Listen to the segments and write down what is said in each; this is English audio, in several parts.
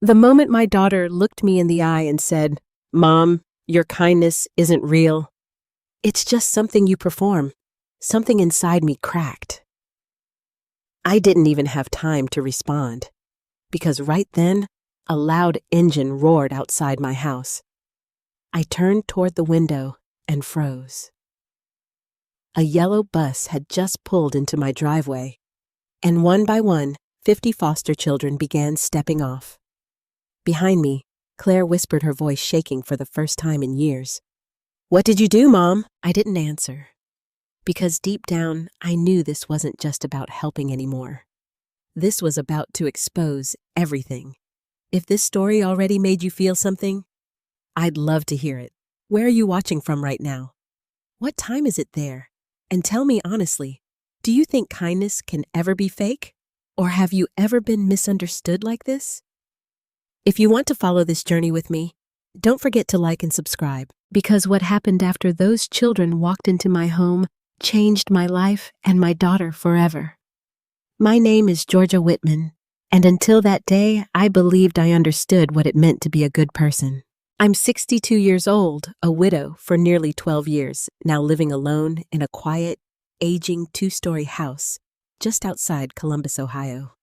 The moment my daughter looked me in the eye and said, "Mom, your kindness isn't real. It's just something you perform," something inside me cracked. I didn't even have time to respond, because right then, a loud engine roared outside my house. I turned toward the window and froze. A yellow bus had just pulled into my driveway, and one by one, 50 foster children began stepping off. Behind me, Claire whispered, her voice shaking for the first time in years. "What did you do, Mom?" I didn't answer, because deep down, I knew this wasn't just about helping anymore. This was about to expose everything. If this story already made you feel something, I'd love to hear it. Where are you watching from right now? What time is it there? And tell me honestly, do you think kindness can ever be fake? Or have you ever been misunderstood like this? If you want to follow this journey with me, don't forget to like and subscribe, because what happened after those children walked into my home changed my life and my daughter forever. My name is Georgia Whitman, and until that day, I believed I understood what it meant to be a good person. I'm 62 years old, a widow for nearly 12 years, now living alone in a quiet, aging 2-story house just outside Columbus, Ohio.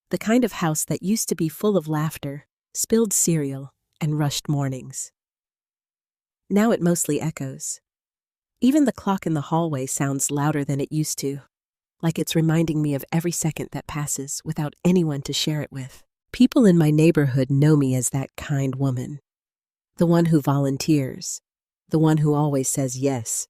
The kind of house that used to be full of laughter, spilled cereal, and rushed mornings. Now it mostly echoes. Even the clock in the hallway sounds louder than it used to, like it's reminding me of every second that passes without anyone to share it with. People in my neighborhood know me as that kind woman, the one who volunteers, the one who always says yes,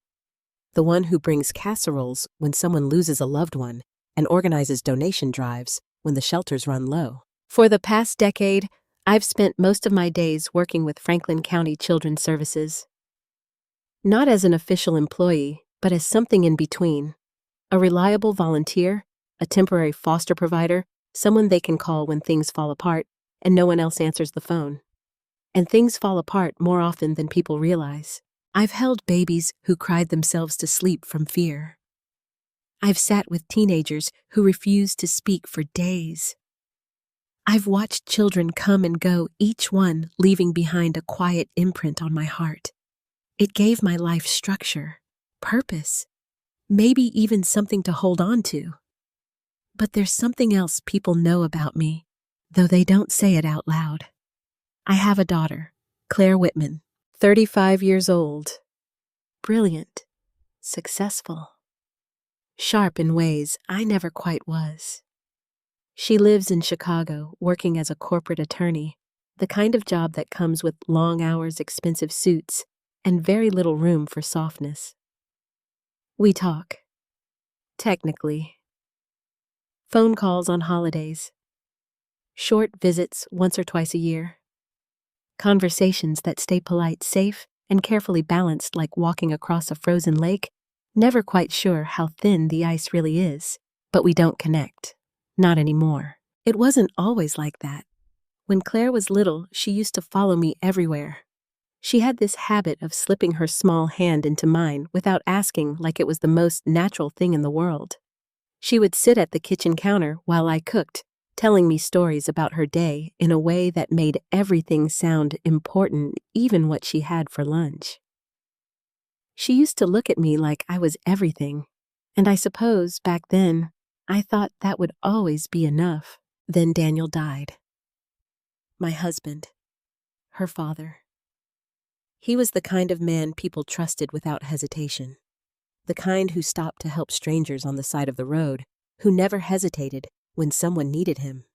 the one who brings casseroles when someone loses a loved one and organizes donation drives when the shelters run low. For the past decade, I've spent most of my days working with Franklin County Children's Services. Not as an official employee, but as something in between. A reliable volunteer, a temporary foster provider, someone they can call when things fall apart and no one else answers the phone. And things fall apart more often than people realize. I've held babies who cried themselves to sleep from fear. I've sat with teenagers who refused to speak for days. I've watched children come and go, each one leaving behind a quiet imprint on my heart. It gave my life structure, purpose, maybe even something to hold on to. But there's something else people know about me, though they don't say it out loud. I have a daughter, Claire Whitman, 35 years old, brilliant, successful, sharp in ways I never quite was. She lives in Chicago, working as a corporate attorney, the kind of job that comes with long hours, expensive suits, and very little room for softness. We talk. Technically. Phone calls on holidays. Short visits once or twice a year. Conversations that stay polite, safe, and carefully balanced, like walking across a frozen lake, never quite sure how thin the ice really is. But we don't connect. Not anymore. It wasn't always like that. When Claire was little, she used to follow me everywhere. She had this habit of slipping her small hand into mine without asking, like it was the most natural thing in the world. She would sit at the kitchen counter while I cooked, telling me stories about her day in a way that made everything sound important, even what she had for lunch. She used to look at me like I was everything, and I suppose back then, I thought that would always be enough. Then Daniel died. My husband, her father. He was the kind of man people trusted without hesitation. The kind who stopped to help strangers on the side of the road, who never hesitated when someone needed him.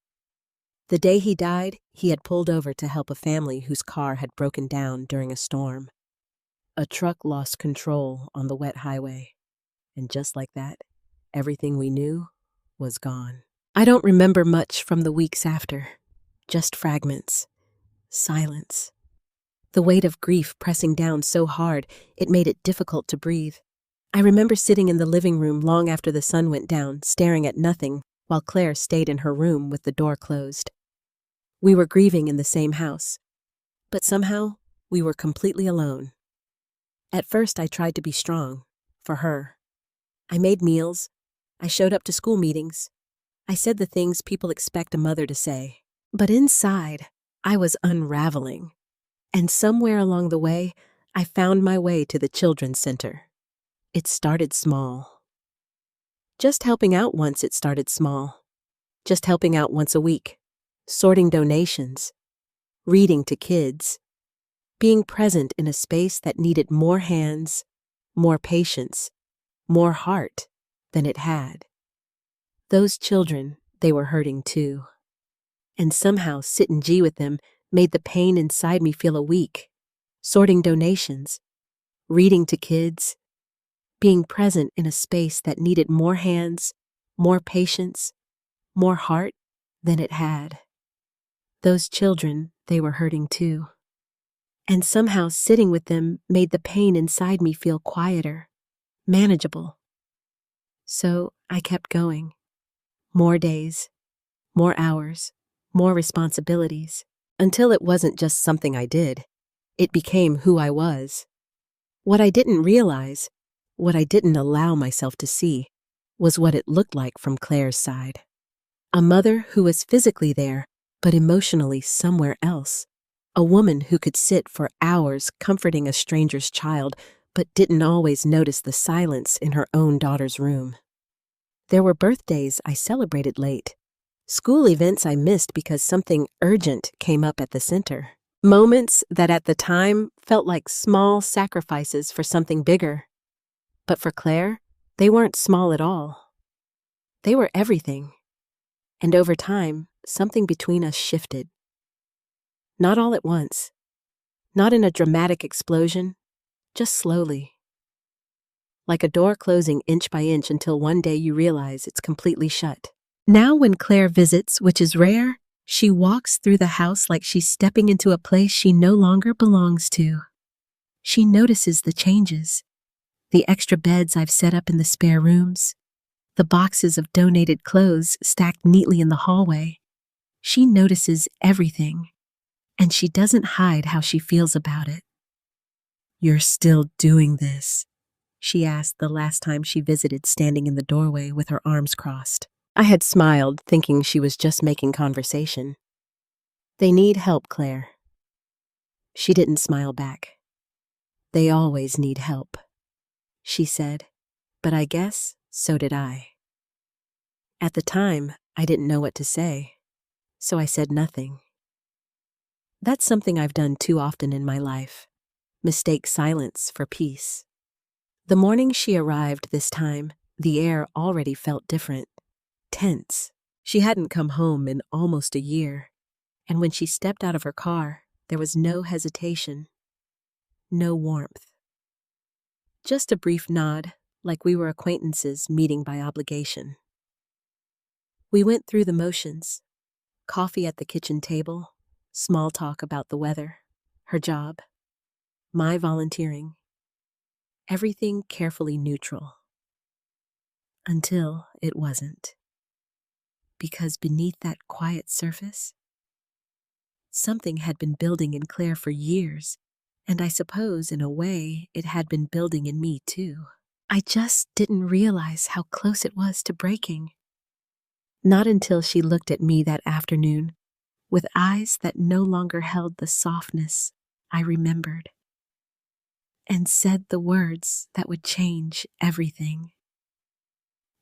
The day he died, he had pulled over to help a family whose car had broken down during a storm. A truck lost control on the wet highway, and just like that, everything we knew was gone. I don't remember much from the weeks after, just fragments, silence. The weight of grief pressing down so hard it made it difficult to breathe. I remember sitting in the living room long after the sun went down, staring at nothing, while Claire stayed in her room with the door closed. We were grieving in the same house, but somehow we were completely alone. At first I tried to be strong, for her. I made meals, I showed up to school meetings, I said the things people expect a mother to say, But inside, I was unraveling. And somewhere along the way, I found my way to the Children's Center. It started small. Just helping out once it started small. Just helping out once a week. Sorting donations. Reading to kids. Being present in a space that needed more hands, more patience, more heart than it had. Those children, they were hurting too. And somehow sitting G with them made the pain inside me feel weak. Sorting donations, reading to kids, being present in a space that needed more hands, more patience, more heart than it had. Those children, they were hurting too. And somehow sitting with them made the pain inside me feel quieter, manageable. So I kept going. More days, more hours, more responsibilities, until it wasn't just something I did. It became who I was. What I didn't realize, what I didn't allow myself to see, was what it looked like from Claire's side. A mother who was physically there, but emotionally somewhere else. A woman who could sit for hours comforting a stranger's child, but didn't always notice the silence in her own daughter's room. There were birthdays I celebrated late. School events I missed because something urgent came up at the center. Moments that at the time felt like small sacrifices for something bigger. But for Claire, they weren't small at all. They were everything. And over time, something between us shifted. Not all at once. Not in a dramatic explosion, just slowly. Like a door closing inch by inch until one day you realize it's completely shut. Now when Claire visits, which is rare, she walks through the house like she's stepping into a place she no longer belongs to. She notices the changes. The extra beds I've set up in the spare rooms. The boxes of donated clothes stacked neatly in the hallway. She notices everything, and she doesn't hide how she feels about it. "You're still doing this?" she asked the last time she visited, standing in the doorway with her arms crossed. I had smiled, thinking she was just making conversation. "They need help, Claire." She didn't smile back. "They always need help," she said, but I guess so did I. At the time, I didn't know what to say, so I said nothing. That's something I've done too often in my life, mistake silence for peace. The morning she arrived this time, the air already felt different, tense. She hadn't come home in almost a year, and when she stepped out of her car, there was no hesitation, no warmth. Just a brief nod, like we were acquaintances meeting by obligation. We went through the motions, coffee at the kitchen table, small talk about the weather, her job, my volunteering, everything carefully neutral. Until it wasn't. Because beneath that quiet surface, something had been building in Claire for years, and I suppose, in a way, it had been building in me too. I just didn't realize how close it was to breaking. Not until she looked at me that afternoon, with eyes that no longer held the softness I remembered, and said the words that would change everything.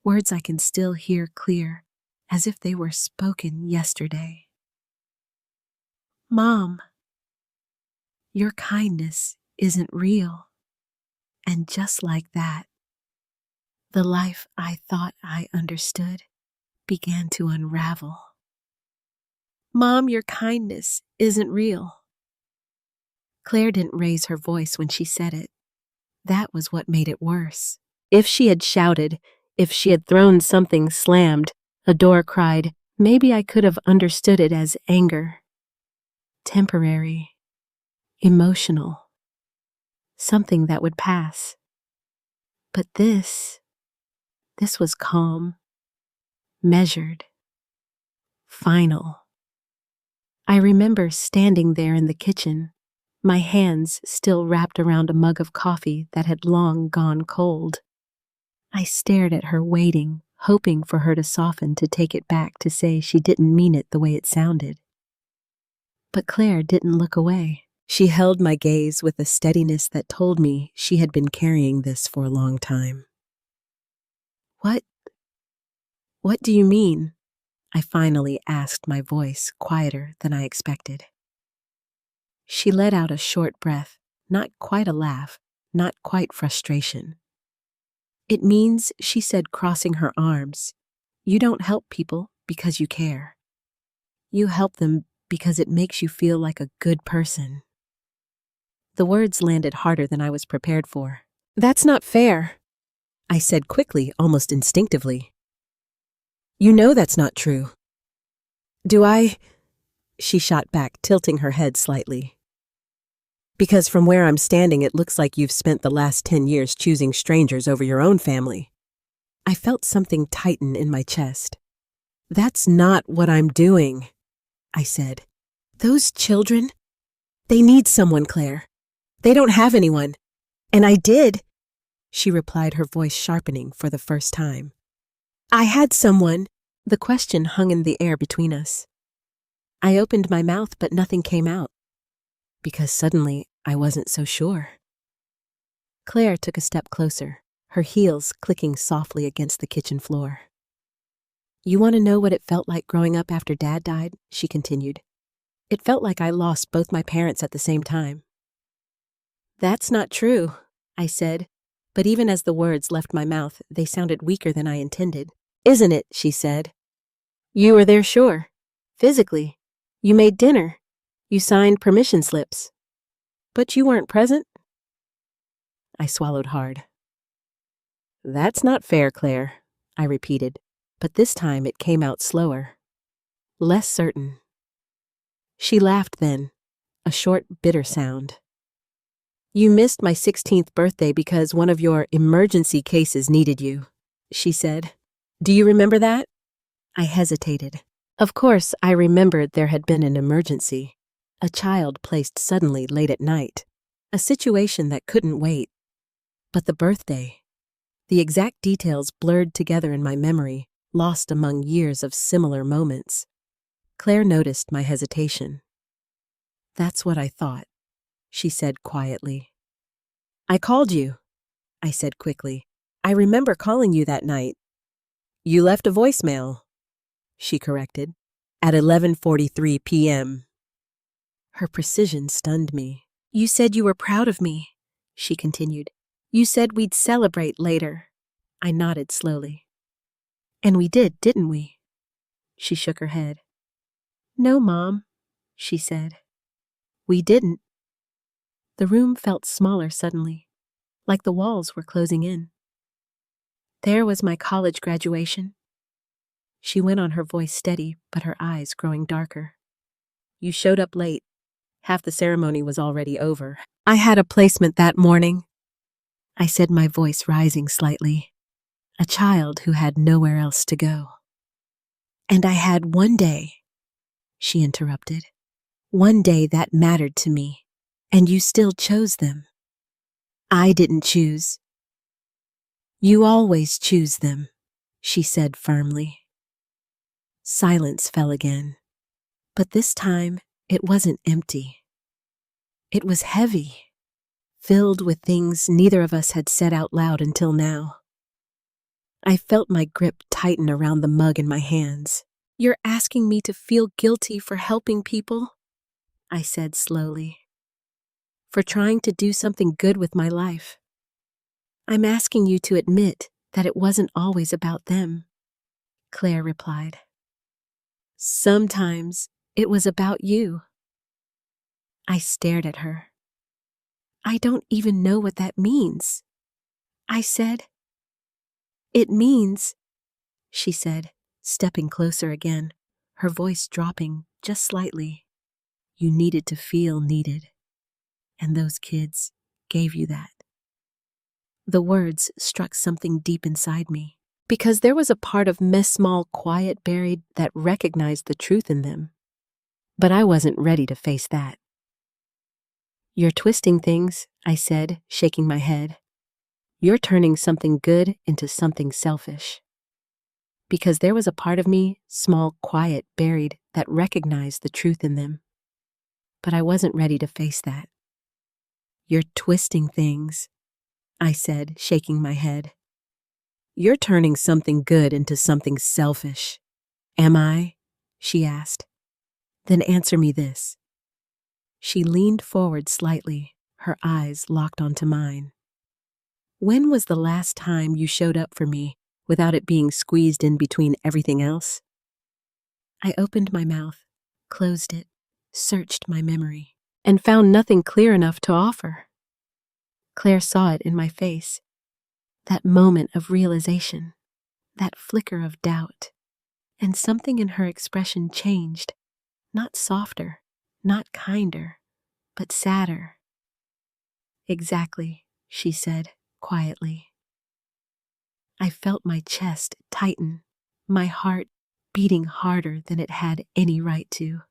Words I can still hear clear, as if they were spoken yesterday. "Mom, your kindness isn't real." And just like that, the life I thought I understood began to unravel. "Mom, your kindness isn't real." Claire didn't raise her voice when she said it. That was what made it worse. If she had shouted, if she had thrown something slammed, a door cried, maybe I could have understood it as anger. Temporary. Emotional. Something that would pass. But this was calm, measured, final. I remember standing there in the kitchen, my hands still wrapped around a mug of coffee that had long gone cold. I stared at her, waiting, hoping for her to soften, to take it back, to say she didn't mean it the way it sounded. But Claire didn't look away. She held my gaze with a steadiness that told me she had been carrying this for a long time. What? What do you mean? I finally asked, my voice quieter than I expected. She let out a short breath, not quite a laugh, not quite frustration. It means, she said, crossing her arms, you don't help people because you care. You help them because it makes you feel like a good person. The words landed harder than I was prepared for. That's not fair, I said quickly, almost instinctively. You know that's not true. Do I? She shot back, tilting her head slightly. Because from where I'm standing, it looks like you've spent the last 10 years choosing strangers over your own family. I felt something tighten in my chest. That's not what I'm doing, I said. Those children, they need someone, Claire. They don't have anyone. And I did, she replied, her voice sharpening for the first time. I had someone. The question hung in the air between us. I opened my mouth, but nothing came out, because suddenly I wasn't so sure. Claire took a step closer, her heels clicking softly against the kitchen floor. You want to know what it felt like growing up after Dad died? She continued. It felt like I lost both my parents at the same time. That's not true, I said, but even as the words left my mouth, they sounded weaker than I intended. Isn't it? She said. You were there, sure. Physically. You made dinner. You signed permission slips. But you weren't present? I swallowed hard. That's not fair, Claire, I repeated, but this time it came out slower, less certain. She laughed then, a short, bitter sound. You missed my 16th birthday because one of your emergency cases needed you, she said. Do you remember that? I hesitated. Of course, I remembered there had been an emergency, a child placed suddenly late at night, a situation that couldn't wait. But the birthday, the exact details blurred together in my memory, lost among years of similar moments. Claire noticed my hesitation. That's what I thought, she said quietly. I called you, I said quickly. I remember calling you that night. You left a voicemail, she corrected, at 11:43 p.m. Her precision stunned me. You said you were proud of me, she continued. You said we'd celebrate later. I nodded slowly. And we did, didn't we? She shook her head. No, Mom, she said. We didn't. The room felt smaller suddenly, like the walls were closing in. There was my college graduation. She went on, her voice steady, but her eyes growing darker. You showed up late. Half the ceremony was already over. I had a placement that morning, I said, my voice rising slightly. A child who had nowhere else to go. And I had one day, she interrupted. One day that mattered to me, and you still chose them. I didn't choose. You always choose them, she said firmly. Silence fell again, but this time it wasn't empty. It was heavy, filled with things neither of us had said out loud until now. I felt my grip tighten around the mug in my hands. You're asking me to feel guilty for helping people? I said slowly. For trying to do something good with my life. I'm asking you to admit that it wasn't always about them, Claire replied. Sometimes it was about you. I stared at her. I don't even know what that means, I said. It means, she said, stepping closer again, her voice dropping just slightly. You needed to feel needed, and those kids gave you that. The words struck something deep inside me, because there was a part of me small quiet buried that recognized the truth in them. But I wasn't ready to face that. You're twisting things, I said, shaking my head. You're turning something good into something selfish. Because there was a part of me, small, quiet, buried, that recognized the truth in them. but I wasn't ready to face that. "You're twisting things," I said, shaking my head. "You're turning something good into something selfish." "Am I?" she asked. "Then answer me this." She leaned forward slightly, her eyes locked onto mine. "When was the last time you showed up for me without it being squeezed in between everything else?" I opened my mouth, closed it, searched my memory, and found nothing clear enough to offer. Claire saw it in my face, that moment of realization, that flicker of doubt, and something in her expression changed, not softer, not kinder, but sadder. "Exactly," she said, quietly. I felt my chest tighten, my heart beating harder than it had any right to.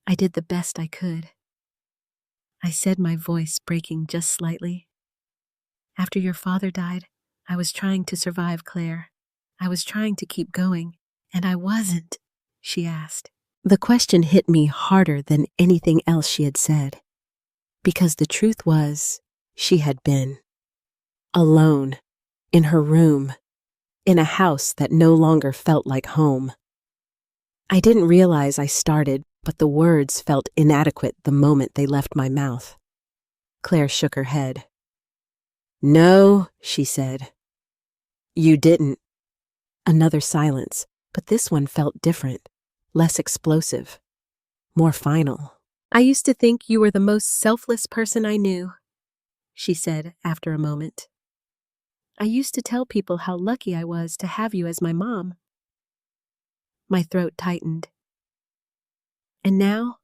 I did the best I could. I said, my voice breaking just slightly. "After your father died, I was trying to survive, Claire. I was trying to keep going, and I wasn't," she asked. The question hit me harder than anything else she had said, because the truth was, she had been. Alone, in her room, in a house that no longer felt like home. I didn't realize I started, but the words felt inadequate the moment they left my mouth. Claire shook her head. "No," she said. "You didn't." Another silence, but this one felt different, less explosive, more final. "I used to think you were the most selfless person I knew," she said after a moment. "I used to tell people how lucky I was to have you as my mom." My throat tightened. "And now?"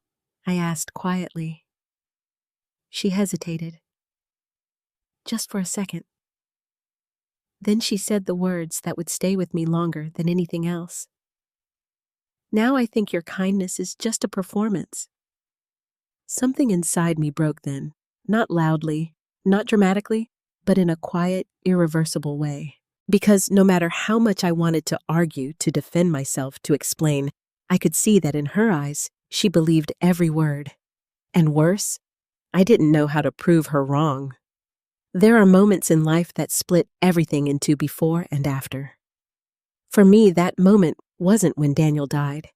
I asked quietly. She hesitated. Just for a second. Then she said the words that would stay with me longer than anything else. "Now I think your kindness is just a performance." Something inside me broke then, not loudly, not dramatically, but in a quiet, irreversible way. Because no matter how much I wanted to argue, to defend myself, to explain, I could see that in her eyes, she believed every word. And worse, I didn't know how to prove her wrong. There are moments in life that split everything into before and after. For me, that moment wasn't when Daniel died.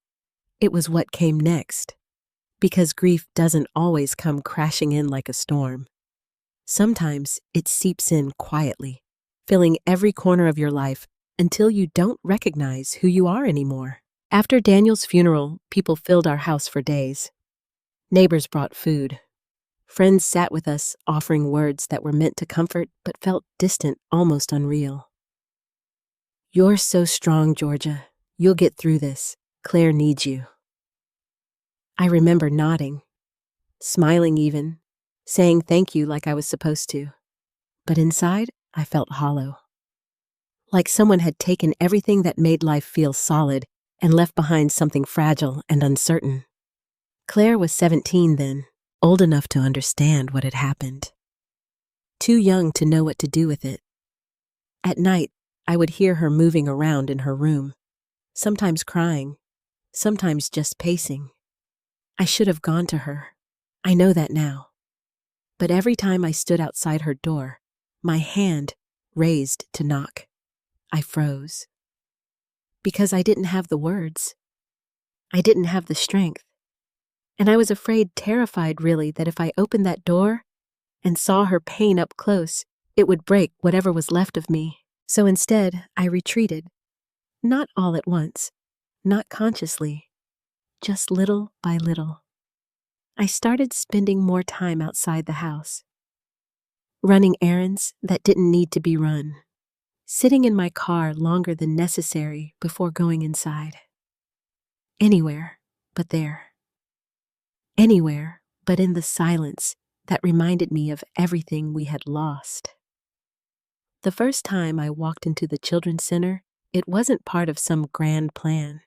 It was what came next. Because grief doesn't always come crashing in like a storm. Sometimes it seeps in quietly, filling every corner of your life until you don't recognize who you are anymore. After Daniel's funeral, people filled our house for days. Neighbors brought food. Friends sat with us, offering words that were meant to comfort but felt distant, almost unreal. "You're so strong, Georgia. You'll get through this. Claire needs you." I remember nodding, smiling even, saying thank you like I was supposed to. But inside, I felt hollow. Like someone had taken everything that made life feel solid and left behind something fragile and uncertain. Claire was 17 then, old enough to understand what had happened. Too young to know what to do with it. At night, I would hear her moving around in her room, sometimes crying, sometimes just pacing. I should have gone to her. I know that now. But every time I stood outside her door, my hand raised to knock, I froze. Because I didn't have the words. I didn't have the strength. And I was afraid, terrified really, that if I opened that door and saw her pain up close, it would break whatever was left of me. So instead, I retreated. Not all at once, not consciously, just little by little. I started spending more time outside the house, running errands that didn't need to be run, sitting in my car longer than necessary before going inside. Anywhere but there. Anywhere but in the silence that reminded me of everything we had lost. The first time I walked into the Children's Center, it wasn't part of some grand plan.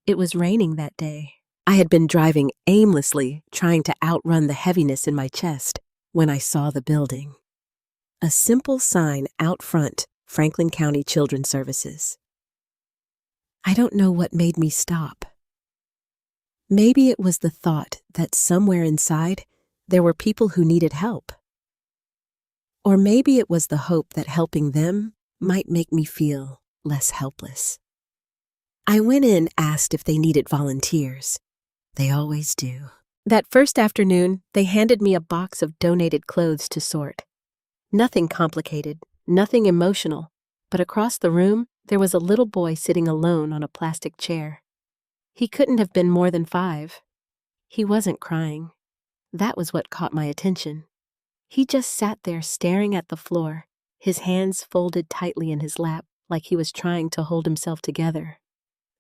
It was raining that day. I had been driving aimlessly, trying to outrun the heaviness in my chest, when I saw the building. A simple sign out front, Franklin County Children's Services. I don't know what made me stop. Maybe it was the thought that somewhere inside there were people who needed help. Or maybe it was the hope that helping them might make me feel less helpless. I went in, asked if they needed volunteers. They always do. That first afternoon, they handed me a box of donated clothes to sort. Nothing complicated, nothing emotional, but across the room, there was a little boy sitting alone on a plastic chair. He couldn't have been more than 5. He wasn't crying. That was what caught my attention. He just sat there staring at the floor, his hands folded tightly in his lap like he was trying to hold himself together.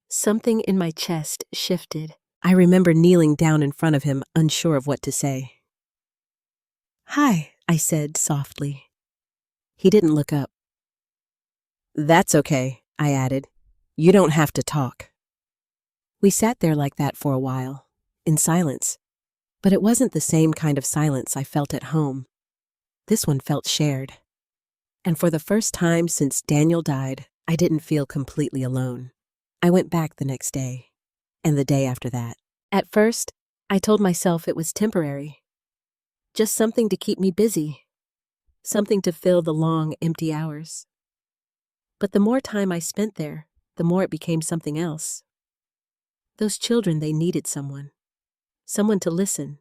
Something in my chest shifted. I remember kneeling down in front of him, unsure of what to say. "Hi," I said softly. He didn't look up. "That's okay," I added. "You don't have to talk." We sat there like that for a while, in silence. But it wasn't the same kind of silence I felt at home. This one felt shared. And for the first time since Daniel died, I didn't feel completely alone. I went back the next day, and the day after that. At first, I told myself it was temporary. Just something to keep me busy. Something to fill the long, empty hours. But the more time I spent there, the more it became something else. Those children, they needed someone. Someone to listen.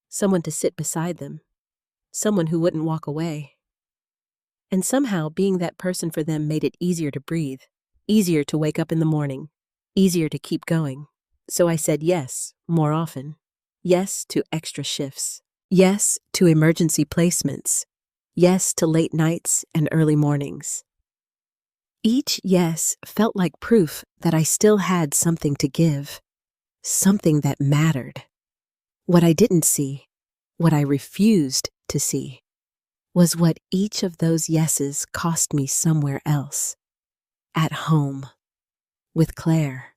Someone to sit beside them. Someone who wouldn't walk away. And somehow being that person for them made it easier to breathe, easier to wake up in the morning, easier to keep going. So I said yes, more often. Yes to extra shifts. Yes to emergency placements. Yes to late nights and early mornings. Each yes felt like proof that I still had something to give, something that mattered. What I didn't see, what I refused to see, was what each of those yeses cost me somewhere else. At home. With Claire.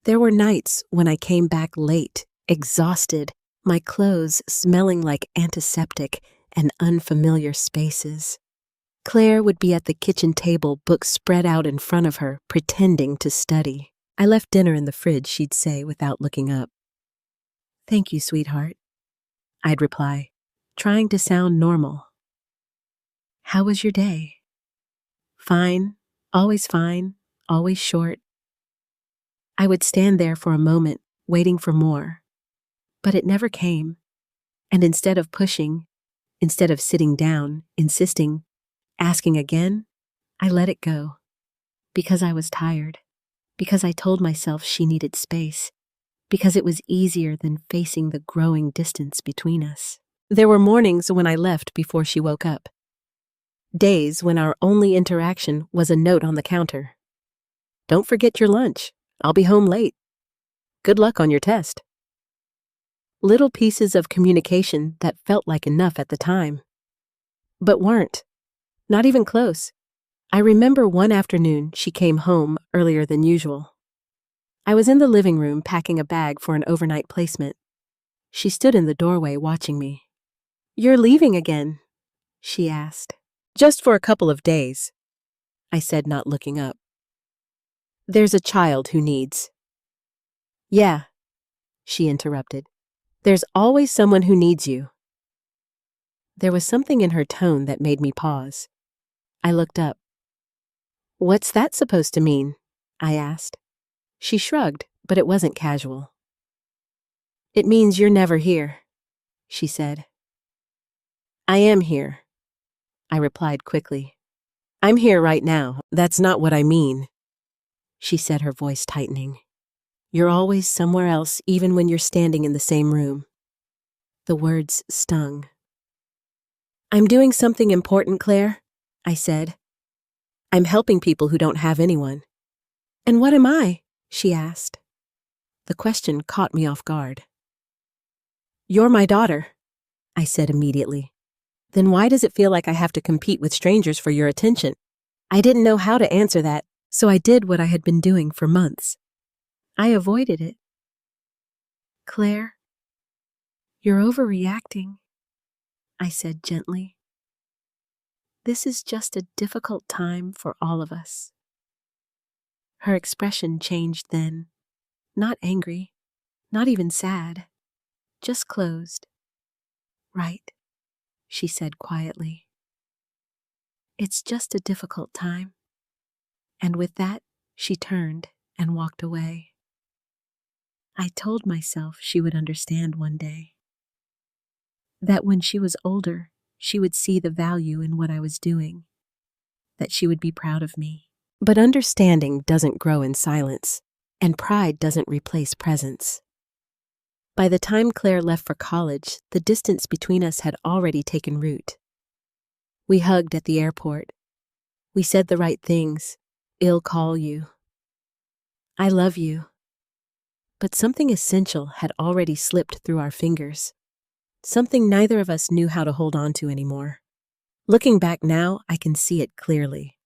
There were nights when I came back late, exhausted, my clothes smelling like antiseptic and unfamiliar spaces. Claire would be at the kitchen table, books spread out in front of her, pretending to study. I left dinner in the fridge, she'd say without looking up. "Thank you, sweetheart," I'd reply, trying to sound normal. "How was your day?" Fine, always short. I would stand there for a moment, waiting for more. But it never came. And instead of pushing, instead of sitting down, insisting, asking again, I let it go. Because I was tired. Because I told myself she needed space. Because it was easier than facing the growing distance between us. There were mornings when I left before she woke up. Days when our only interaction was a note on the counter. "Don't forget your lunch. I'll be home late. Good luck on your test." Little pieces of communication that felt like enough at the time. But weren't. Not even close. I remember one afternoon she came home earlier than usual. I was in the living room packing a bag for an overnight placement. She stood in the doorway watching me. "You're leaving again?" she asked. "Just for a couple of days," I said, not looking up. "There's a child who needs." "Yeah," she interrupted. "There's always someone who needs you." There was something in her tone that made me pause. I looked up. "What's that supposed to mean?" I asked. She shrugged, but it wasn't casual. "It means you're never here," she said. "I am here," I replied quickly. "I'm here right now. That's not what I mean," she said, her voice tightening. "You're always somewhere else, even when you're standing in the same room." The words stung. "I'm doing something important, Claire," I said. "I'm helping people who don't have anyone." "And what am I?" she asked. The question caught me off guard. "You're my daughter," I said immediately. "Then why does it feel like I have to compete with strangers for your attention?" I didn't know how to answer that, so I did what I had been doing for months. I avoided it. "Claire, you're overreacting," I said gently. "This is just a difficult time for all of us." Her expression changed then. Not angry, not even sad, just closed. Right, she said quietly. It's just a difficult time. And with that, she turned and walked away. I told myself she would understand one day. That when she was older, she would see the value in what I was doing. That she would be proud of me. But understanding doesn't grow in silence, and pride doesn't replace presence. By the time Claire left for college, the distance between us had already taken root. We hugged at the airport. We said the right things. I'll call you. I love you. But something essential had already slipped through our fingers. Something neither of us knew how to hold on to anymore. Looking back now, I can see it clearly.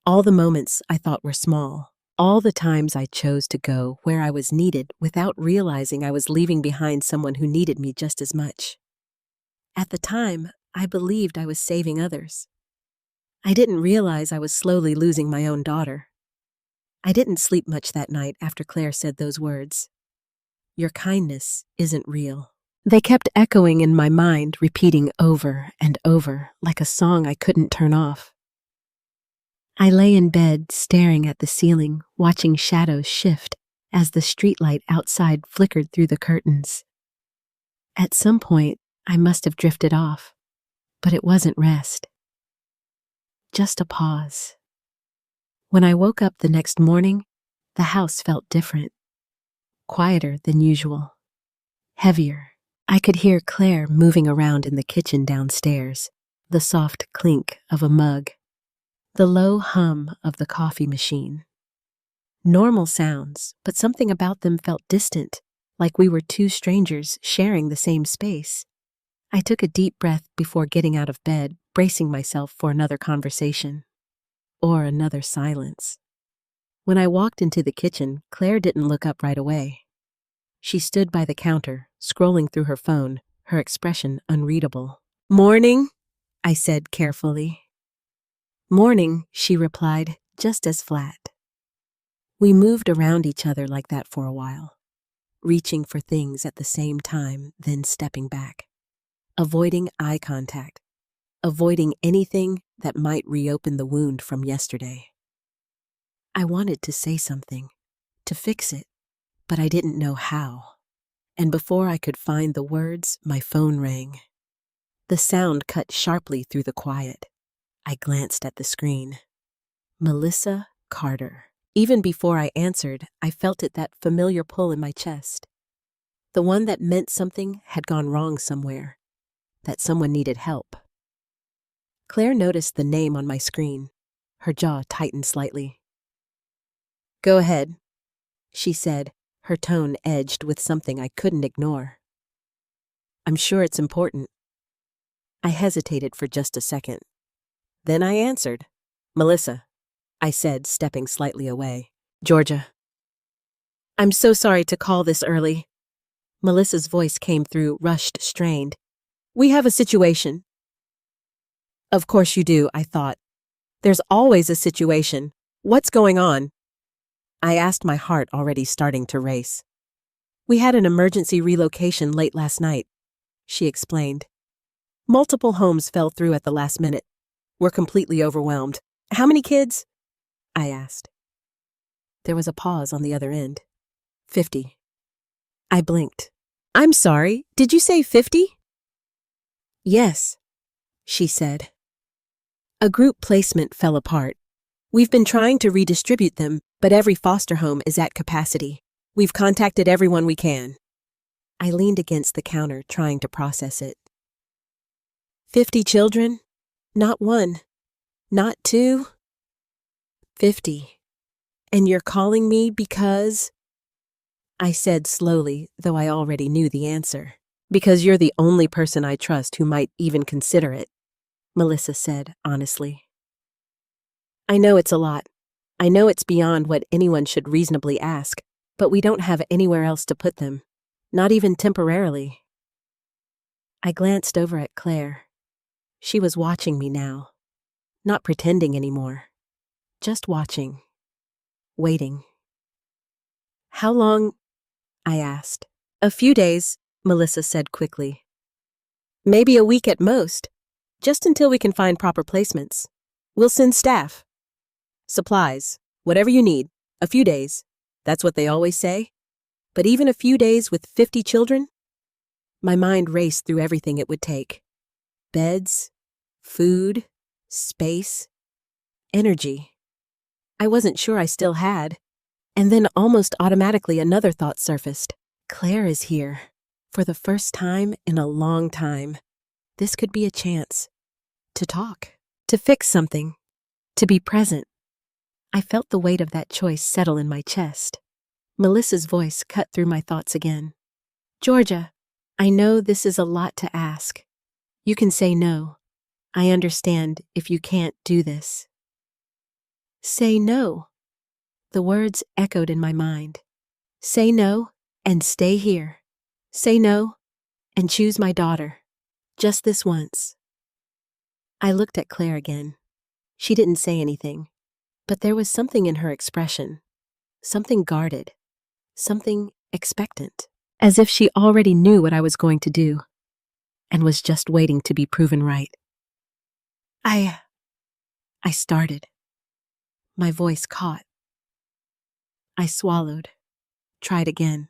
All the moments I thought were small. All the times I chose to go where I was needed without realizing I was leaving behind someone who needed me just as much. At the time, I believed I was saving others. I didn't realize I was slowly losing my own daughter. I didn't sleep much that night after Claire said those words. Your kindness isn't real. They kept echoing in my mind, repeating over and over, like a song I couldn't turn off. I lay in bed, staring at the ceiling, watching shadows shift as the streetlight outside flickered through the curtains. At some point, I must have drifted off, but it wasn't rest. Just a pause. When I woke up the next morning, the house felt different. Quieter than usual. Heavier. I could hear Claire moving around in the kitchen downstairs, the soft clink of a mug, the low hum of the coffee machine. Normal sounds, but something about them felt distant, like we were two strangers sharing the same space. I took a deep breath before getting out of bed, bracing myself for another conversation. Or another silence. When I walked into the kitchen, Claire didn't look up right away. She stood by the counter, scrolling through her phone, her expression unreadable. Morning, I said carefully. Morning, she replied, just as flat. We moved around each other like that for a while, reaching for things at the same time, then stepping back, avoiding eye contact, avoiding anything that might reopen the wound from yesterday. I wanted to say something, to fix it, but I didn't know how. And before I could find the words, my phone rang. The sound cut sharply through the quiet. I glanced at the screen. Melissa Carter. Even before I answered, I felt that familiar pull in my chest. The one that meant something had gone wrong somewhere, that someone needed help. Claire noticed the name on my screen. Her jaw tightened slightly. Go ahead, she said, her tone edged with something I couldn't ignore. I'm sure it's important. I hesitated for just a second. Then I answered. Melissa, I said, stepping slightly away. Georgia. I'm so sorry to call this early. Melissa's voice came through, rushed, strained. We have a situation. Of course you do, I thought. There's always a situation. What's going on? I asked, my heart already starting to race. We had an emergency relocation late last night, she explained. Multiple homes fell through at the last minute. We're completely overwhelmed. How many kids? I asked. There was a pause on the other end. 50. I blinked. I'm sorry, did you say 50? Yes, she said. A group placement fell apart. We've been trying to redistribute them, but every foster home is at capacity. We've contacted everyone we can. I leaned against the counter, trying to process it. 50 children? Not one. Not two. 50. And you're calling me because? I said slowly, though I already knew the answer. Because you're the only person I trust who might even consider it, Melissa said honestly. I know it's a lot. I know it's beyond what anyone should reasonably ask, but we don't have anywhere else to put them, not even temporarily. I glanced over at Claire. She was watching me now, not pretending anymore, just watching, waiting. How long? I asked. A few days, Melissa said quickly. Maybe a week at most, just until we can find proper placements. We'll send staff. Supplies, whatever you need, a few days. That's what they always say. But even a few days with 50 children? My mind raced through everything it would take. Beds, food, space, energy. I wasn't sure I still had. And then almost automatically another thought surfaced. Claire is here. For the first time in a long time. This could be a chance. To talk. To fix something. To be present. I felt the weight of that choice settle in my chest. Melissa's voice cut through my thoughts again. Georgia, I know this is a lot to ask. You can say no. I understand if you can't do this. Say no. The words echoed in my mind. Say no and stay here. Say no and choose my daughter. Just this once. I looked at Claire again. She didn't say anything, but there was something in her expression. Something guarded. Something expectant. As if she already knew what I was going to do and was just waiting to be proven right. I started. My voice caught. I swallowed. Tried again.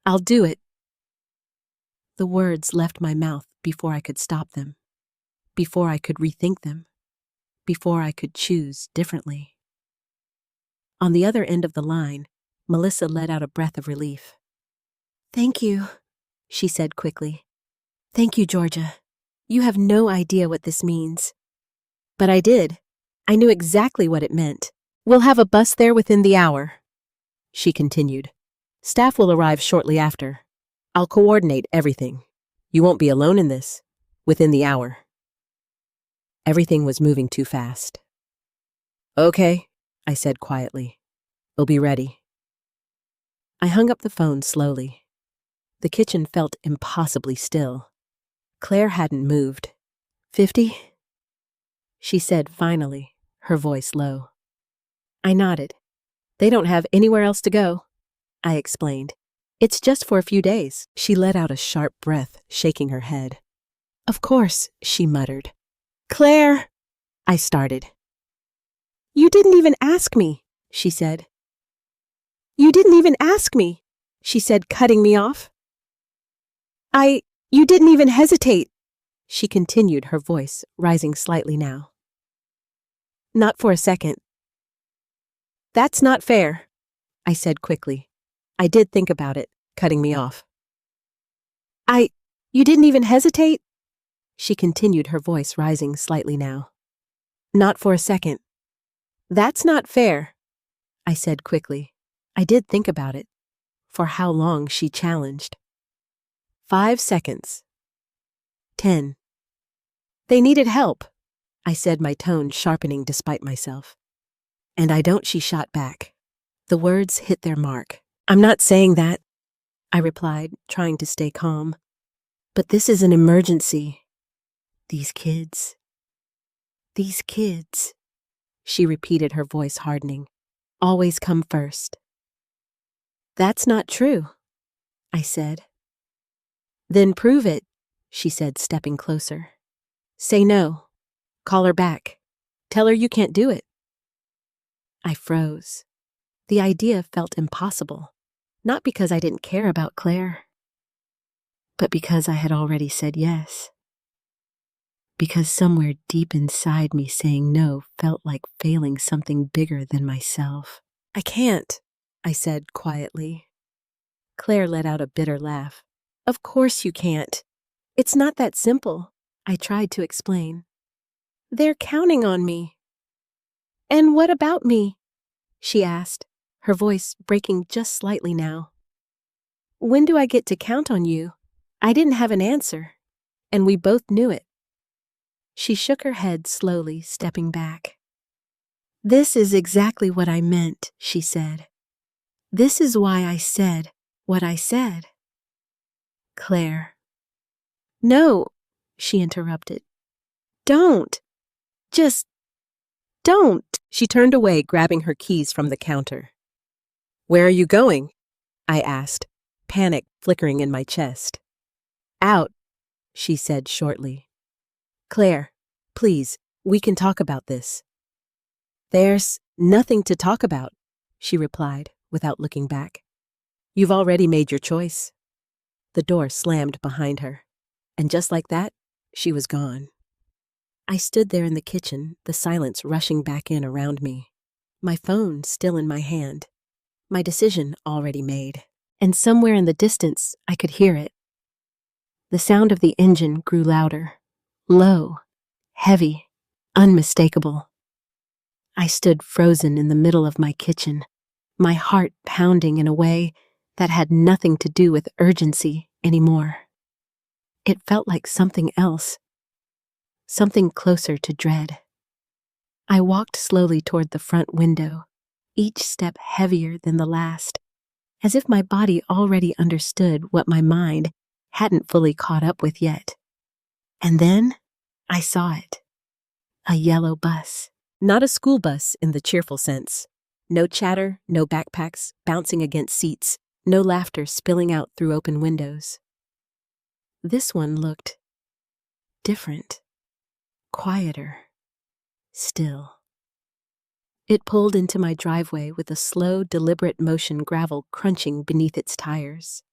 I'll do it. The words left my mouth before I could stop them. Before I could rethink them. Before I could choose differently. On the other end of the line, Melissa let out a breath of relief. Thank you, she said quickly. Thank you, Georgia. You have no idea what this means. But I did. I knew exactly what it meant. We'll have a bus there within the hour, she continued. Staff will arrive shortly after. I'll coordinate everything. You won't be alone in this. Within the hour. Everything was moving too fast. Okay, I said quietly. We'll be ready. I hung up the phone slowly. The kitchen felt impossibly still. Claire hadn't moved. 50? She said finally, her voice low. I nodded. They don't have anywhere else to go, I explained. It's just for a few days. She let out a sharp breath, shaking her head. Of course, she muttered. Claire, I started. You didn't even ask me, she said. You didn't even ask me, she said, cutting me off. You didn't even hesitate, she continued, her voice rising slightly now. Not for a second. That's not fair, I said quickly. I did think about it, cutting me off. You didn't even hesitate? She continued, her voice rising slightly now. Not for a second. That's not fair, I said quickly. I did think about it. For how long, she challenged. 5 seconds. 10. They needed help, I said, my tone sharpening despite myself. And I don't, she shot back. The words hit their mark. I'm not saying that, I replied, trying to stay calm. But this is an emergency. These kids, she repeated, her voice hardening, always come first. That's not true, I said. Then prove it, she said, stepping closer. Say no. Call her back. Tell her you can't do it. I froze. The idea felt impossible, not because I didn't care about Claire, but because I had already said yes. Because somewhere deep inside me saying no felt like failing something bigger than myself. I can't, I said quietly. Claire let out a bitter laugh. Of course you can't. It's not that simple, I tried to explain. They're counting on me. And what about me? She asked, her voice breaking just slightly now. When do I get to count on you? I didn't have an answer, and we both knew it. She shook her head slowly, stepping back. This is exactly what I meant, she said. This is why I said what I said. Claire. No, she interrupted. Don't. Just don't. She turned away, grabbing her keys from the counter. Where are you going? I asked, panic flickering in my chest. Out, she said shortly. Claire, please, we can talk about this. There's nothing to talk about, she replied without looking back. You've already made your choice. The door slammed behind her, and just like that, she was gone. I stood there in the kitchen, the silence rushing back in around me. My phone still in my hand, my decision already made. And somewhere in the distance, I could hear it. The sound of the engine grew louder, low, heavy, unmistakable. I stood frozen in the middle of my kitchen, my heart pounding in a way that had nothing to do with urgency anymore. It felt like something else, something closer to dread. I walked slowly toward the front window, each step heavier than the last, as if my body already understood what my mind hadn't fully caught up with yet. And then I saw it. A yellow bus. Not a school bus in the cheerful sense. No chatter, no backpacks bouncing against seats, no laughter spilling out through open windows. This one looked different, quieter, still. It pulled into my driveway with a slow, deliberate motion, gravel crunching beneath its tires.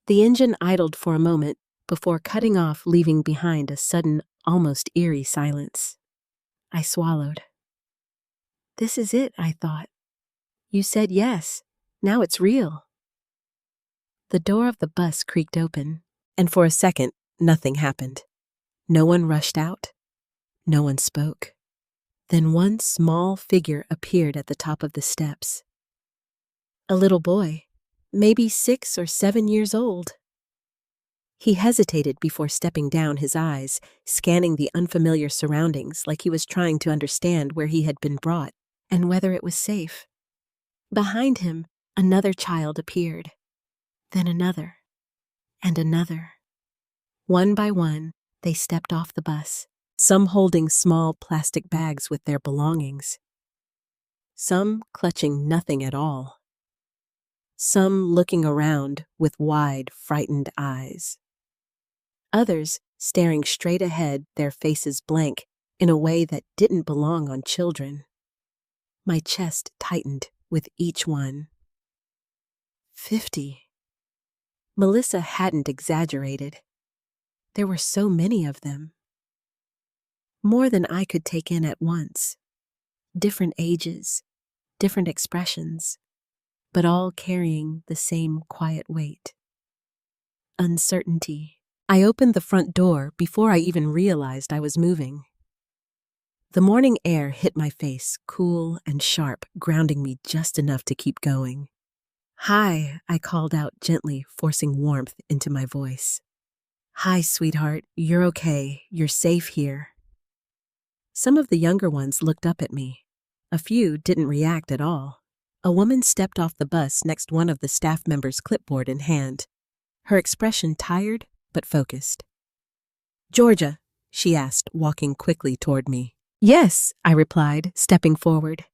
The engine idled for a moment before cutting off, leaving behind a sudden, almost eerie silence. I swallowed. This is it, I thought. You said yes. Now it's real. The door of the bus creaked open, and for a second, nothing happened. No one rushed out. No one spoke. Then one small figure appeared at the top of the steps. A little boy, maybe 6 or 7 years old. He hesitated before stepping down, his eyes scanning the unfamiliar surroundings like he was trying to understand where he had been brought and whether it was safe. Behind him, another child appeared, then another, and another. One by one, they stepped off the bus, some holding small plastic bags with their belongings, some clutching nothing at all, some looking around with wide, frightened eyes. Others staring straight ahead, their faces blank in a way that didn't belong on children. My chest tightened with each one. 50. Melissa hadn't exaggerated. There were so many of them. More than I could take in at once. Different ages, different expressions, but all carrying the same quiet weight. Uncertainty. I opened the front door before I even realized I was moving. The morning air hit my face, cool and sharp, grounding me just enough to keep going. Hi, I called out gently, forcing warmth into my voice. Hi, sweetheart, you're okay, you're safe here. Some of the younger ones looked up at me. A few didn't react at all. A woman stepped off the bus, next one of the staff members, clipboard in hand. Her expression tired but focused. Georgia, she asked, walking quickly toward me. Yes, I replied, stepping forward.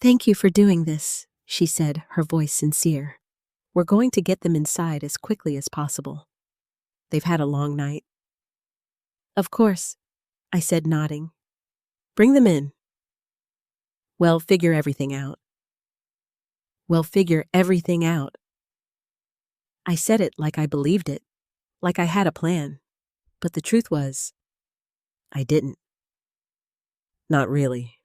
Thank you for doing this, she said, her voice sincere. We're going to get them inside as quickly as possible. They've had a long night. Of course, I said, nodding. Bring them in. We'll figure everything out. We'll figure everything out. I said it like I believed it, like I had a plan. But the truth was, I didn't. Not really.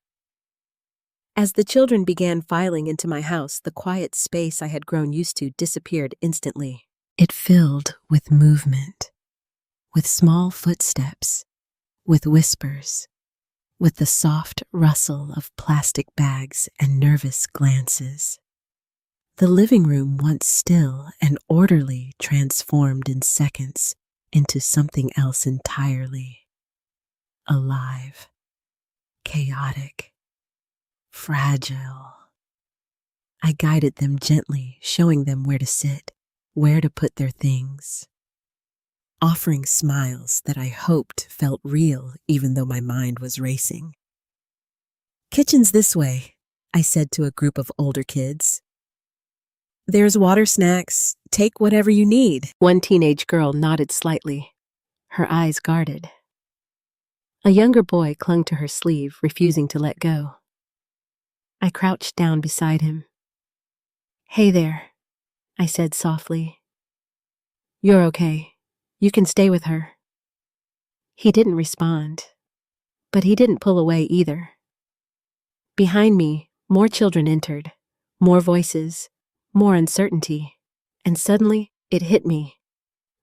As the children began filing into my house, the quiet space I had grown used to disappeared instantly. It filled with movement, with small footsteps, with whispers, with the soft rustle of plastic bags and nervous glances. The living room, once still and orderly, transformed in seconds into something else entirely. Alive, chaotic, fragile. I guided them gently, showing them where to sit, where to put their things, offering smiles that I hoped felt real even though my mind was racing. Kitchen's this way, I said to a group of older kids. There's water, snacks. Take whatever you need. One teenage girl nodded slightly, her eyes guarded. A younger boy clung to her sleeve, refusing to let go. I crouched down beside him. "Hey there," I said softly. "You're okay. You can stay with her." He didn't respond, but he didn't pull away either. Behind me, more children entered, more voices, more uncertainty, and suddenly it hit me,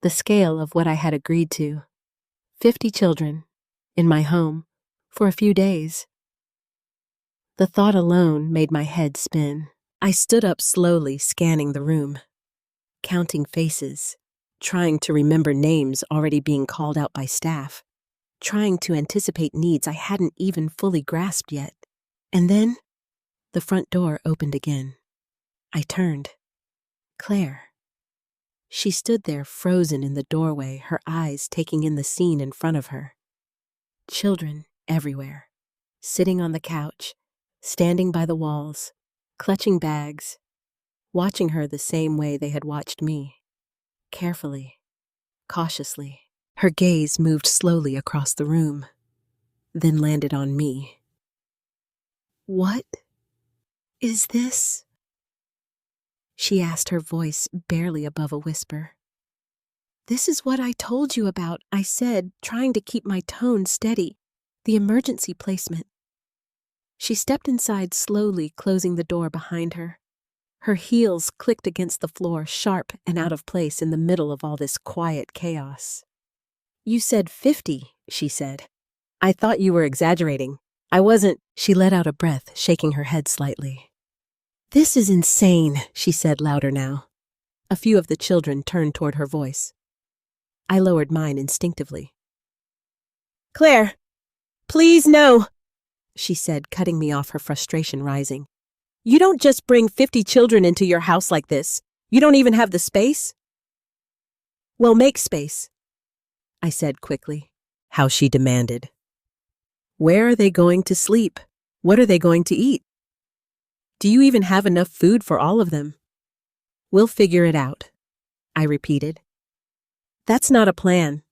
the scale of what I had agreed to. 50 children, in my home, for a few days. The thought alone made my head spin. I stood up slowly, scanning the room, counting faces, trying to remember names already being called out by staff, trying to anticipate needs I hadn't even fully grasped yet. And then, the front door opened again. I turned. Claire. She stood there frozen in the doorway, her eyes taking in the scene in front of her. Children everywhere, sitting on the couch, standing by the walls, clutching bags, watching her the same way they had watched me. Carefully, cautiously. Her gaze moved slowly across the room, then landed on me. "What is this?" she asked, her voice barely above a whisper. "This is what I told you about," I said, trying to keep my tone steady. "The emergency placement." She stepped inside slowly, closing the door behind her. Her heels clicked against the floor, sharp and out of place in the middle of all this quiet chaos. "You said 50, she said. "I thought you were exaggerating. I wasn't." She let out a breath, shaking her head slightly. "This is insane," she said louder now. A few of the children turned toward her voice. I lowered mine instinctively. "Claire, please no," she said, cutting me off, her frustration rising. "You don't just bring 50 children into your house like this. You don't even have the space?" "Well, make space," I said quickly, how she demanded. "Where are they going to sleep? What are they going to eat? Do you even have enough food for all of them?" "We'll figure it out," I repeated. "That's not a plan,"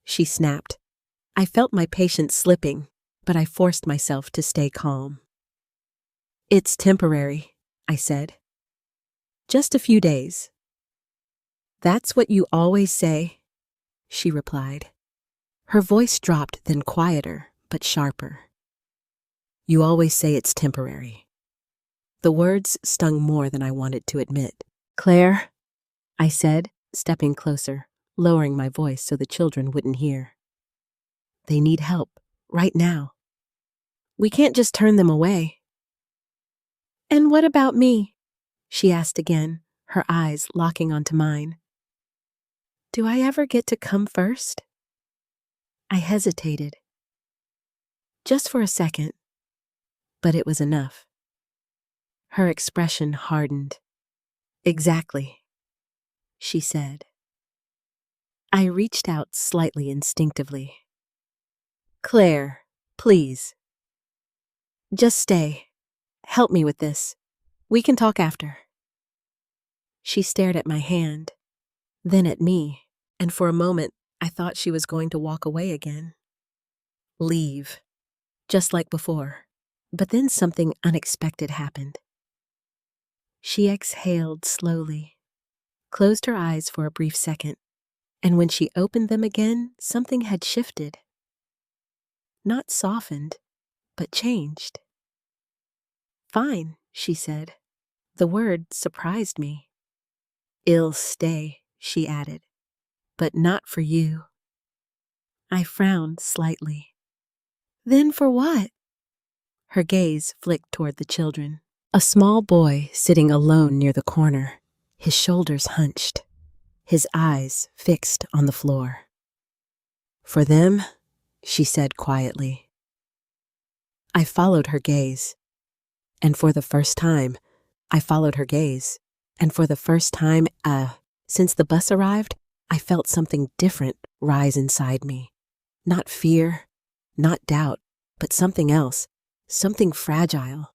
she snapped. I felt my patience slipping, but I forced myself to stay calm. "It's temporary," I said. "Just a few days." "That's what you always say," she replied. Her voice dropped, then quieter, but sharper. "You always say it's temporary." The words stung more than I wanted to admit. "Claire," I said, stepping closer, lowering my voice so the children wouldn't hear. "They need help, right now. We can't just turn them away." "And what about me?" she asked again, her eyes locking onto mine. "Do I ever get to come first?" I hesitated. Just for a second, but it was enough. Her expression hardened. "Exactly," she said. I reached out slightly instinctively. "Claire, please. Just stay. Help me with this. We can talk after." She stared at my hand, then at me, and for a moment I thought she was going to walk away again. Leave, just like before. But then something unexpected happened. She exhaled slowly, closed her eyes for a brief second, and when she opened them again, something had shifted. Not softened, but changed. "Fine," she said. The word surprised me. "I'll stay," she added, "but not for you." I frowned slightly. "Then for what?" Her gaze flicked toward the children. A small boy sitting alone near the corner, his shoulders hunched, his eyes fixed on the floor. "For them," she said quietly. I followed her gaze, and for the first time, I followed her gaze, and for the first time, since the bus arrived, I felt something different rise inside me. Not fear, not doubt, but something else, something fragile.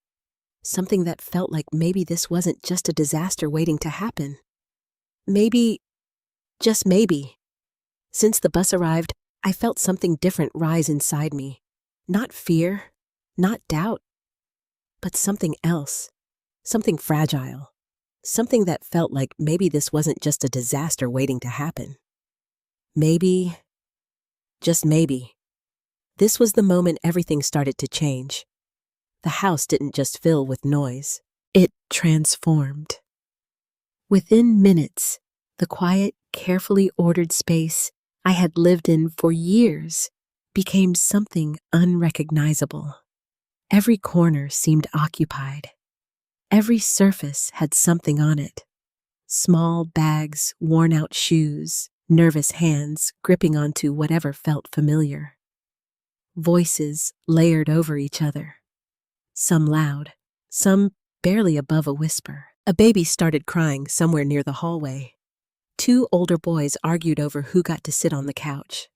Something that felt like maybe this wasn't just a disaster waiting to happen. Maybe, just maybe. Since the bus arrived, I felt something different rise inside me. Not fear, not doubt, but something else. Something fragile. Something that felt like maybe this wasn't just a disaster waiting to happen. Maybe, just maybe, this was the moment everything started to change. The house didn't just fill with noise. It transformed. Within minutes, the quiet, carefully ordered space I had lived in for years became something unrecognizable. Every corner seemed occupied. Every surface had something on it. Small bags, worn-out shoes, nervous hands gripping onto whatever felt familiar. Voices layered over each other. Some loud, some barely above a whisper. A baby started crying somewhere near the hallway. Two older boys argued over who got to sit on the couch.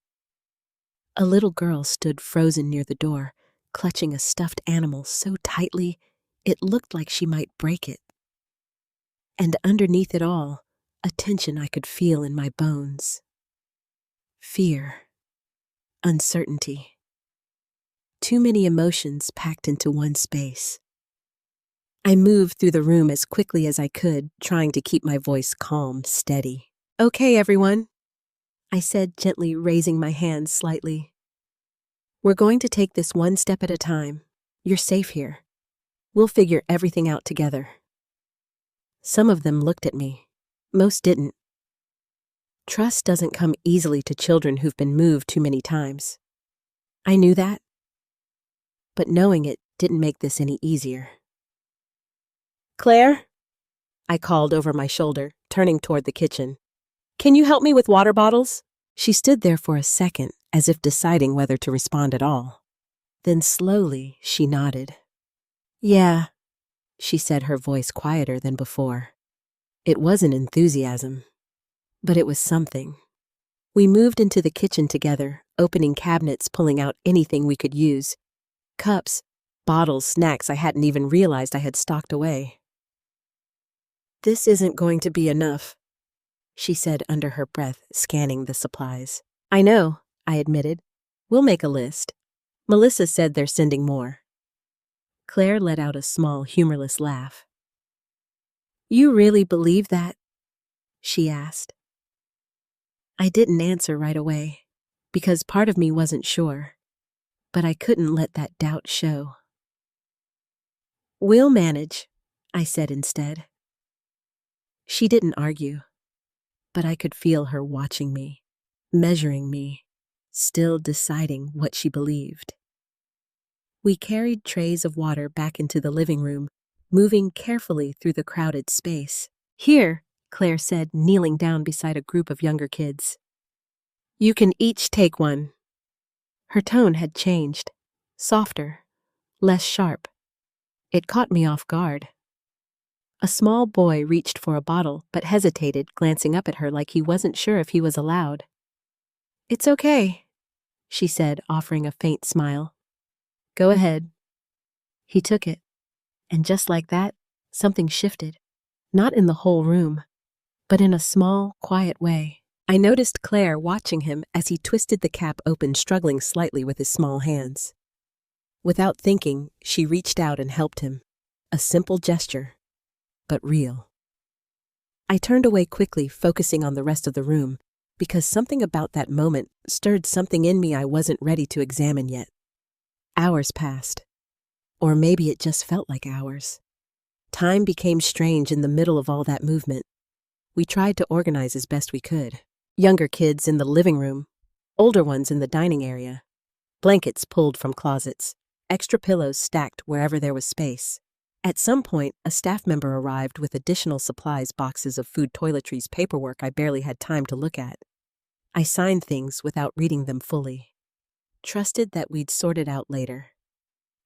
A little girl stood frozen near the door, clutching a stuffed animal so tightly it looked like she might break it. And underneath it all, a tension I could feel in my bones. Fear. Uncertainty. Too many emotions packed into one space. I moved through the room as quickly as I could, trying to keep my voice calm, steady. "Okay, everyone," I said, gently raising my hands slightly. "We're going to take this one step at a time. You're safe here. We'll figure everything out together." Some of them looked at me. Most didn't. Trust doesn't come easily to children who've been moved too many times. I knew that. But knowing it didn't make this any easier. "Claire?" I called over my shoulder, turning toward the kitchen. "Can you help me with water bottles?" She stood there for a second, as if deciding whether to respond at all. Then slowly, she nodded. "Yeah," she said, her voice quieter than before. It wasn't enthusiasm, but it was something. We moved into the kitchen together, opening cabinets, pulling out anything we could use. Cups, bottles, snacks I hadn't even realized I had stocked away. "This isn't going to be enough," she said under her breath, scanning the supplies. "I know," I admitted. "We'll make a list. Melissa said they're sending more." Claire let out a small, humorless laugh. "You really believe that?" she asked. I didn't answer right away, because part of me wasn't sure, but I couldn't let that doubt show. "We'll manage," I said instead. She didn't argue, but I could feel her watching me, measuring me, still deciding what she believed. We carried trays of water back into the living room, moving carefully through the crowded space. "Here," Claire said, kneeling down beside a group of younger kids. "You can each take one." Her tone had changed, softer, less sharp. It caught me off guard. A small boy reached for a bottle but hesitated, glancing up at her like he wasn't sure if he was allowed. "It's okay," she said, offering a faint smile. "Go ahead." He took it, and just like that, something shifted. Not in the whole room, but in a small, quiet way. I noticed Claire watching him as he twisted the cap open, struggling slightly with his small hands. Without thinking, she reached out and helped him. A simple gesture, but real. I turned away quickly, focusing on the rest of the room, because something about that moment stirred something in me I wasn't ready to examine yet. Hours passed. Or maybe it just felt like hours. Time became strange in the middle of all that movement. We tried to organize as best we could. Younger kids in the living room, older ones in the dining area. Blankets pulled from closets, extra pillows stacked wherever there was space. At some point, a staff member arrived with additional supplies, boxes of food, toiletries, paperwork I barely had time to look at. I signed things without reading them fully. Trusted that we'd sort it out later.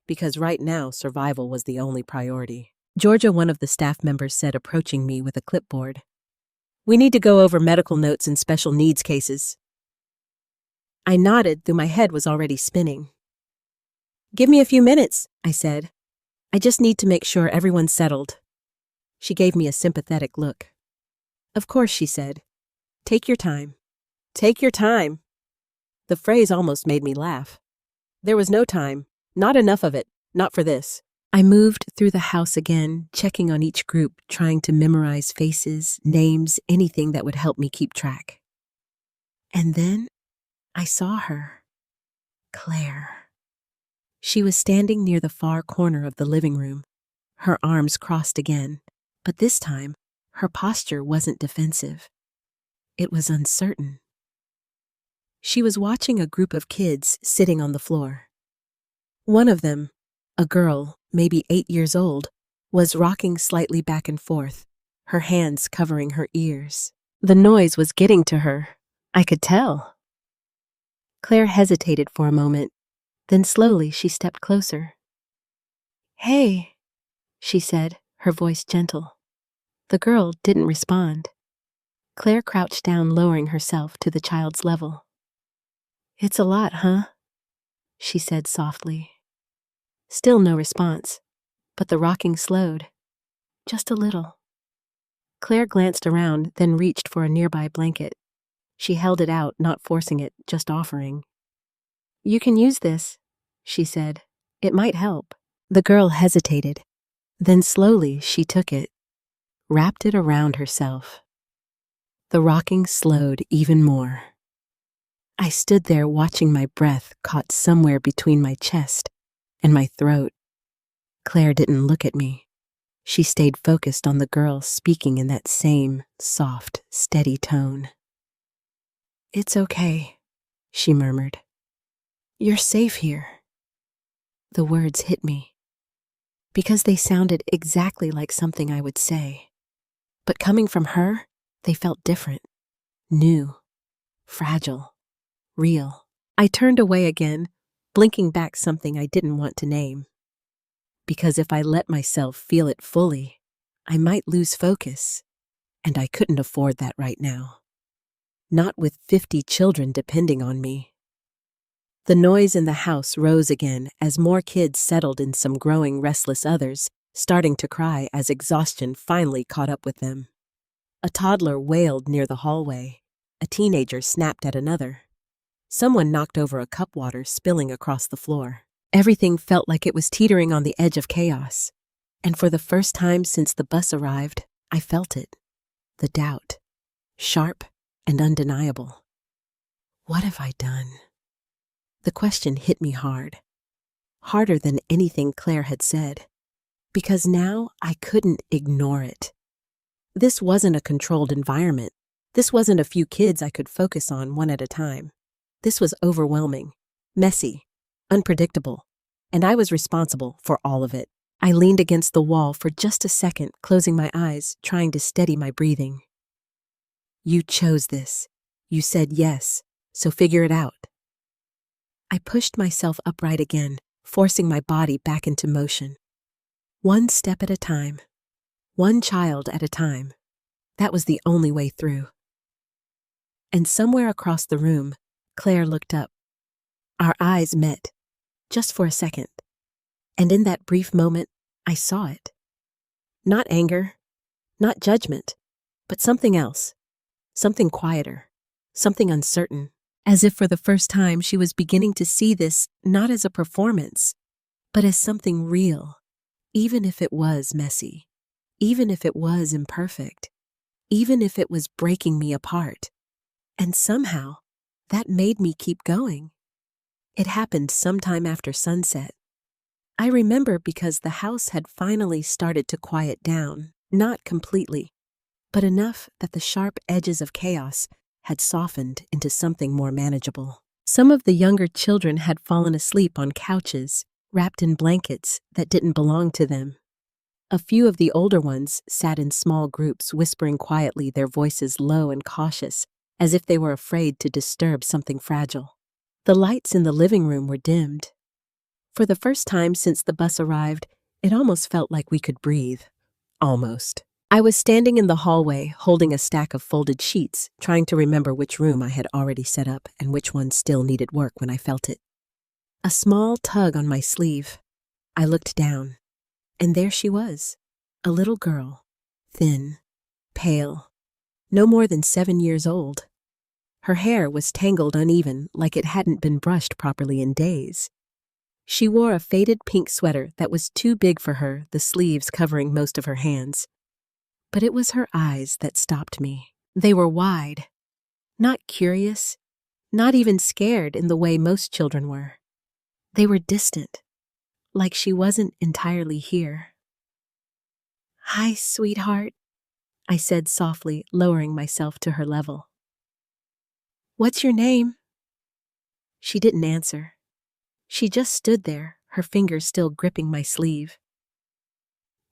Because right now, survival was the only priority. Georgia, one of the staff members, said, approaching me with a clipboard. "We need to go over medical notes and special needs cases." I nodded, though my head was already spinning. "Give me a few minutes," I said. I just need to make sure everyone's settled." She gave me a sympathetic look. "Of course," she said. "Take your time." Take your time. The phrase almost made me laugh. There was no time. Not enough of it. Not for this. I moved through the house again, checking on each group, trying to memorize faces, names, anything that would help me keep track. And then I saw her. Claire. She was standing near the far corner of the living room, her arms crossed again, but this time, her posture wasn't defensive. It was uncertain. She was watching a group of kids sitting on the floor. One of them, a girl, maybe 8 years old, was rocking slightly back and forth, her hands covering her ears. The noise was getting to her. I could tell. Claire hesitated for a moment. Then slowly she stepped closer. "Hey," she said, her voice gentle. The girl didn't respond. Claire crouched down, lowering herself to the child's level. "It's a lot, huh?" she said softly. Still no response, but the rocking slowed. Just a little. Claire glanced around, then reached for a nearby blanket. She held it out, not forcing it, just offering. "You can use this," she said. "It might help." The girl hesitated. Then slowly she took it, wrapped it around herself. The rocking slowed even more. I stood there watching my breath caught somewhere between my chest and my throat. Claire didn't look at me. She stayed focused on the girl, speaking in that same soft, steady tone. "It's okay," she murmured. "You're safe here." The words hit me, because they sounded exactly like something I would say. But coming from her, they felt different, new, fragile, real. I turned away again, blinking back something I didn't want to name. Because if I let myself feel it fully, I might lose focus, and I couldn't afford that right now. Not with 50 children depending on me. The noise in the house rose again as more kids settled in, some growing restless, others starting to cry as exhaustion finally caught up with them. A toddler wailed near the hallway. A teenager snapped at another. Someone knocked over a cup, water spilling across the floor. Everything felt like it was teetering on the edge of chaos. And for the first time since the bus arrived, I felt it. The doubt. Sharp and undeniable. What have I done? The question hit me hard. Harder than anything Claire had said. Because now I couldn't ignore it. This wasn't a controlled environment. This wasn't a few kids I could focus on one at a time. This was overwhelming, messy, unpredictable, and I was responsible for all of it. I leaned against the wall for just a second, closing my eyes, trying to steady my breathing. "You chose this. You said yes, so figure it out." I pushed myself upright again, forcing my body back into motion. One step at a time. One child at a time. That was the only way through. And somewhere across the room, Claire looked up. Our eyes met, just for a second. And in that brief moment, I saw it. Not anger, not judgment, but something else. Something quieter, something uncertain. As if for the first time she was beginning to see this not as a performance, but as something real, even if it was messy, even if it was imperfect, even if it was breaking me apart. And somehow, that made me keep going. It happened sometime after sunset. I remember because the house had finally started to quiet down, not completely, but enough that the sharp edges of chaos had softened into something more manageable. Some of the younger children had fallen asleep on couches, wrapped in blankets that didn't belong to them. A few of the older ones sat in small groups, whispering quietly, their voices low and cautious, as if they were afraid to disturb something fragile. The lights in the living room were dimmed. For the first time since the bus arrived, it almost felt like we could breathe. Almost. I was standing in the hallway, holding a stack of folded sheets, trying to remember which room I had already set up and which one still needed work when I felt it. A small tug on my sleeve. I looked down. And there she was, a little girl, thin, pale, no more than 7 years old. Her hair was tangled uneven like it hadn't been brushed properly in days. She wore a faded pink sweater that was too big for her, the sleeves covering most of her hands. But it was her eyes that stopped me. They were wide, not curious, not even scared in the way most children were. They were distant, like she wasn't entirely here. "Hi, sweetheart," I said softly, lowering myself to her level. "What's your name?" She didn't answer. She just stood there, her fingers still gripping my sleeve.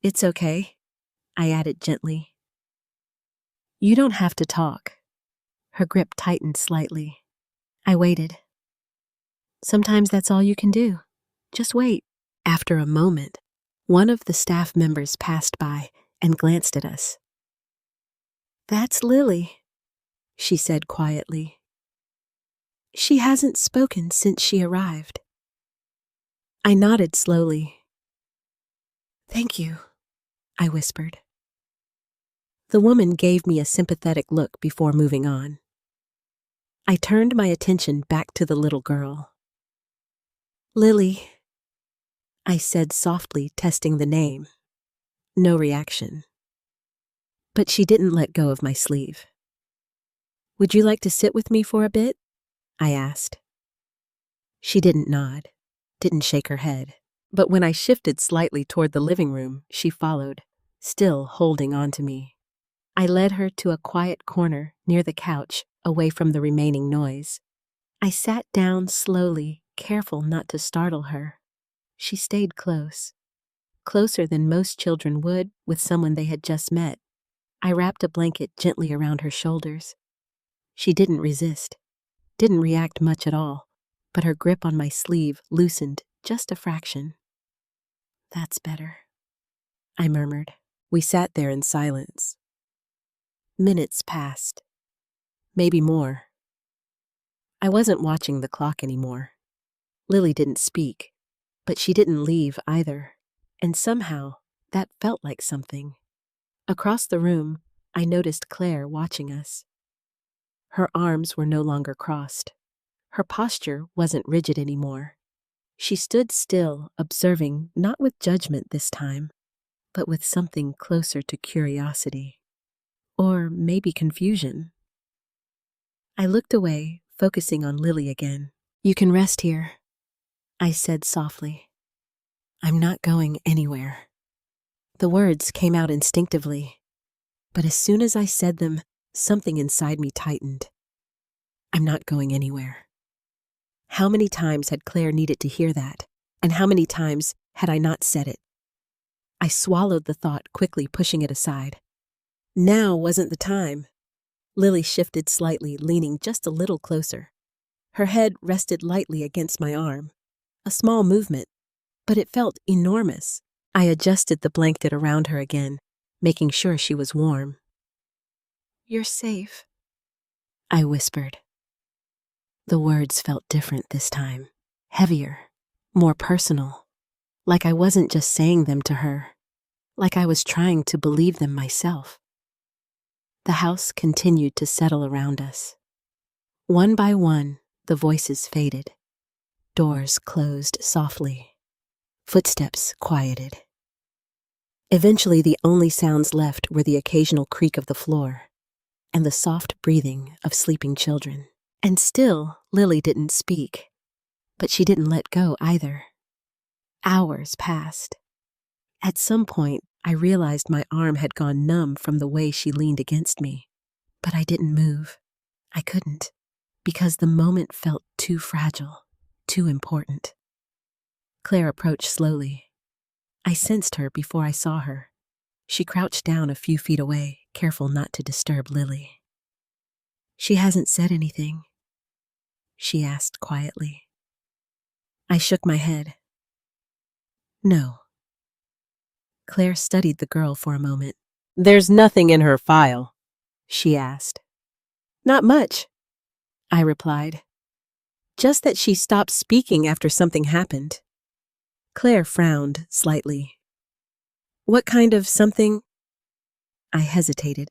"It's okay," I added gently. "You don't have to talk." Her grip tightened slightly. I waited. Sometimes that's all you can do. Just wait. After a moment, one of the staff members passed by and glanced at us. "That's Lily," she said quietly. "She hasn't spoken since she arrived." I nodded slowly. "Thank you," I whispered. The woman gave me a sympathetic look before moving on. I turned my attention back to the little girl. "Lily," I said softly, testing the name. No reaction. But she didn't let go of my sleeve. "Would you like to sit with me for a bit?" I asked. She didn't nod, didn't shake her head. But when I shifted slightly toward the living room, she followed, still holding on to me. I led her to a quiet corner near the couch, away from the remaining noise. I sat down slowly, careful not to startle her. She stayed close, closer than most children would with someone they had just met. I wrapped a blanket gently around her shoulders. She didn't resist, didn't react much at all, but her grip on my sleeve loosened just a fraction. "That's better," I murmured. We sat there in silence. Minutes passed. Maybe more. I wasn't watching the clock anymore. Lily didn't speak, but she didn't leave either. And somehow, that felt like something. Across the room, I noticed Claire watching us. Her arms were no longer crossed. Her posture wasn't rigid anymore. She stood still, observing, not with judgment this time, but with something closer to curiosity. Or maybe confusion. I looked away, focusing on Lily again. "You can rest here," I said softly. "I'm not going anywhere." The words came out instinctively, but as soon as I said them, something inside me tightened. I'm not going anywhere. How many times had Claire needed to hear that, and how many times had I not said it? I swallowed the thought, quickly pushing it aside. Now wasn't the time. Lily shifted slightly, leaning just a little closer. Her head rested lightly against my arm. A small movement, but it felt enormous. I adjusted the blanket around her again, making sure she was warm. "You're safe," I whispered. The words felt different this time, heavier, more personal, like I wasn't just saying them to her, like I was trying to believe them myself. The house continued to settle around us. One by one, the voices faded. Doors closed softly. Footsteps quieted. Eventually, the only sounds left were the occasional creak of the floor and the soft breathing of sleeping children. And still, Lily didn't speak, but she didn't let go either. Hours passed. At some point, I realized my arm had gone numb from the way she leaned against me, but I didn't move. I couldn't, because the moment felt too fragile, too important. Claire approached slowly. I sensed her before I saw her. She crouched down a few feet away, careful not to disturb Lily. "She hasn't said anything?" she asked quietly. I shook my head. "No." Claire studied the girl for a moment. "There's nothing in her file?" she asked. "Not much," I replied. "Just that she stopped speaking after something happened." Claire frowned slightly. What kind of something? I hesitated.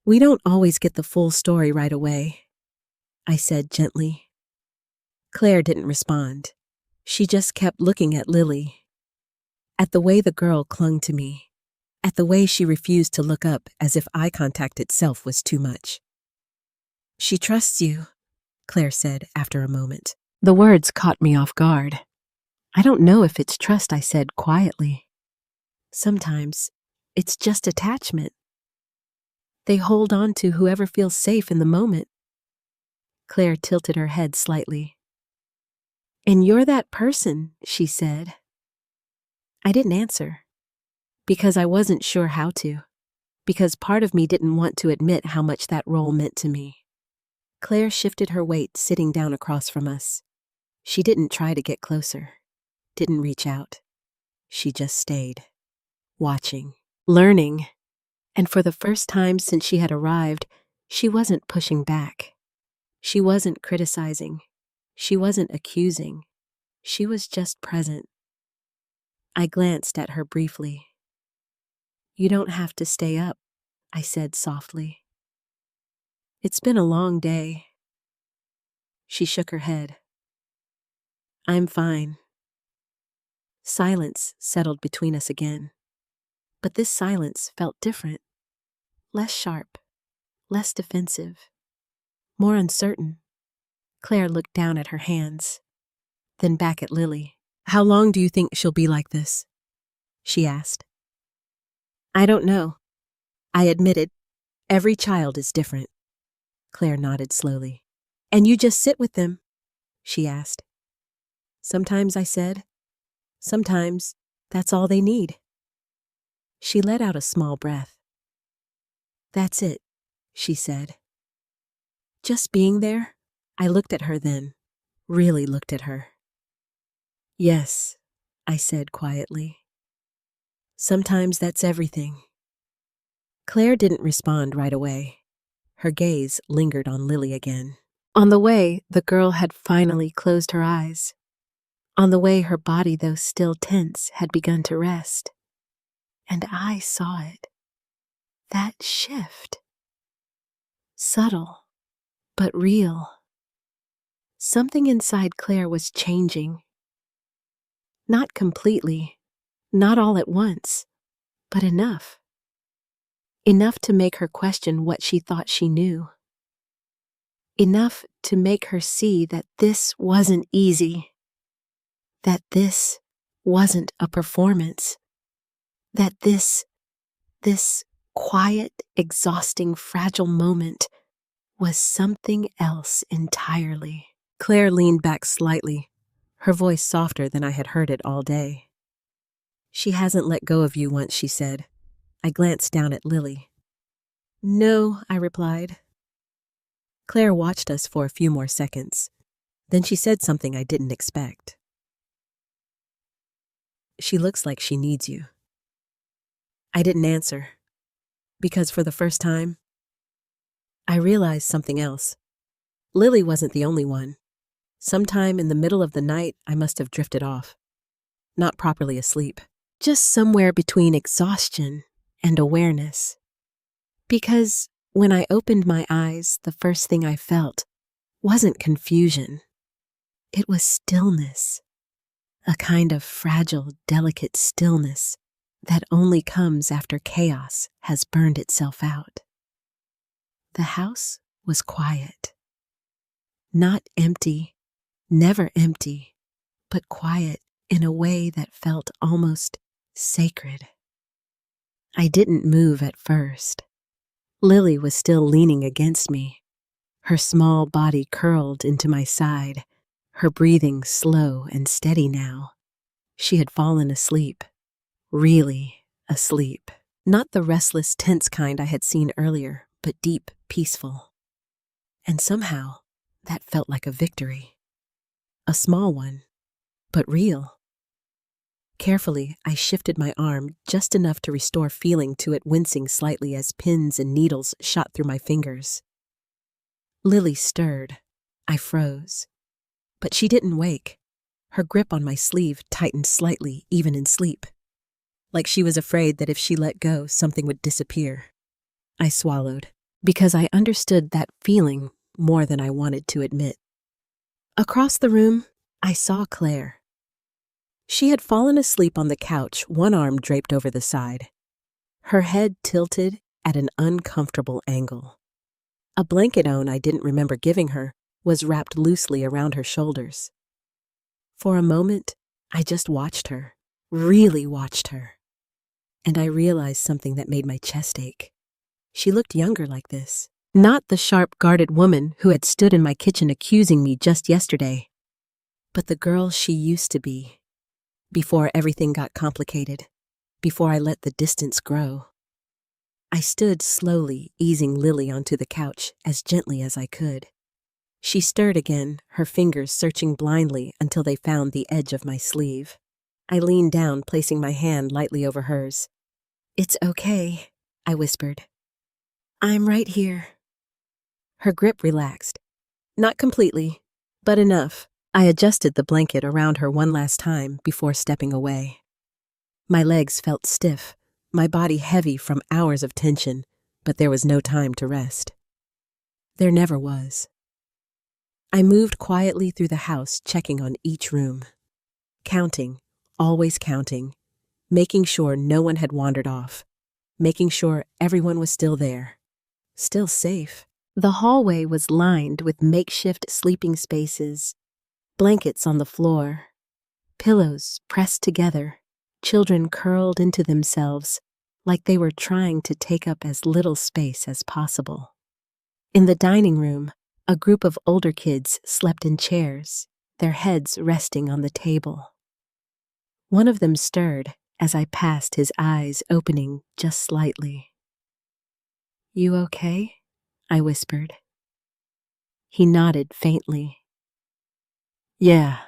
We don't always get the full story right away, I said gently. Claire didn't respond. She just kept looking at Lily, at the way the girl clung to me, at the way she refused to look up as if eye contact itself was too much. She trusts you, Claire said after a moment. The words caught me off guard. I don't know if it's trust, I said quietly. Sometimes it's just attachment. They hold on to whoever feels safe in the moment. Claire tilted her head slightly. And you're that person, she said. I didn't answer, because I wasn't sure how to, because part of me didn't want to admit how much that role meant to me. Claire shifted her weight, sitting down across from us. She didn't try to get closer, didn't reach out. She just stayed, watching, learning. And for the first time since she had arrived, she wasn't pushing back. She wasn't criticizing. She wasn't accusing. She was just present. I glanced at her briefly. You don't have to stay up, I said softly. It's been a long day. She shook her head. I'm fine. Silence settled between us again. But this silence felt different. Less sharp, less defensive, more uncertain. Claire looked down at her hands, then back at Lily. How long do you think she'll be like this? She asked. I don't know. I admitted. Every child is different. Claire nodded slowly. And you just sit with them? She asked. Sometimes, I said. Sometimes that's all they need. She let out a small breath. That's it, she said. Just being there? I looked at her then, really looked at her. Yes, I said quietly. Sometimes that's everything. Claire didn't respond right away. Her gaze lingered on Lily again. On the way, the girl had finally closed her eyes. On the way, her body, though still tense, had begun to rest. And I saw it. That shift. Subtle, but real. Something inside Claire was changing. Not completely, not all at once, but enough. Enough to make her question what she thought she knew. Enough to make her see that this wasn't easy. That this wasn't a performance. That this quiet, exhausting, fragile moment was something else entirely. Claire leaned back slightly, her voice softer than I had heard it all day. She hasn't let go of you once, she said. I glanced down at Lily. No, I replied. Claire watched us for a few more seconds. Then she said something I didn't expect. She looks like she needs you. I didn't answer, because for the first time, I realized something else. Lily wasn't the only one. Sometime in the middle of the night, I must have drifted off. Not properly asleep. Just somewhere between exhaustion and awareness. Because when I opened my eyes, the first thing I felt wasn't confusion. It was stillness. A kind of fragile, delicate stillness that only comes after chaos has burned itself out. The house was quiet. Not empty, never empty, but quiet in a way that felt almost sacred. I didn't move at first. Lily was still leaning against me, her small body curled into my side, her breathing slow and steady now. She had fallen asleep, really asleep. Not the restless, tense kind I had seen earlier, but deep, peaceful. And somehow, that felt like a victory. A small one, but real. Carefully, I shifted my arm just enough to restore feeling to it, wincing slightly as pins and needles shot through my fingers. Lily stirred. I froze. But she didn't wake. Her grip on my sleeve tightened slightly, even in sleep. like she was afraid that if she let go, something would disappear. I swallowed, because I understood that feeling more than I wanted to admit. Across the room, I saw Claire. She had fallen asleep on the couch, one arm draped over the side, her head tilted at an uncomfortable angle. A blanket I didn't remember giving her was wrapped loosely around her shoulders. For a moment, I just watched her, really watched her. And I realized something that made my chest ache. She looked younger like this. Not the sharp, guarded woman who had stood in my kitchen accusing me just yesterday, but the girl she used to be, before everything got complicated, before I let the distance grow. I stood slowly, easing Lily onto the couch as gently as I could. She stirred again, her fingers searching blindly until they found the edge of my sleeve. I leaned down, placing my hand lightly over hers. "It's okay," I whispered. "I'm right here." Her grip relaxed. Not completely, but enough. I adjusted the blanket around her one last time before stepping away. My legs felt stiff, my body heavy from hours of tension, but there was no time to rest. There never was. I moved quietly through the house, checking on each room. Counting, always counting, making sure no one had wandered off, making sure everyone was still there, still safe. The hallway was lined with makeshift sleeping spaces, blankets on the floor, pillows pressed together, children curled into themselves like they were trying to take up as little space as possible. In the dining room, a group of older kids slept in chairs, their heads resting on the table. One of them stirred as I passed, his eyes opening just slightly. "You okay?" I whispered. He nodded faintly. "Yeah."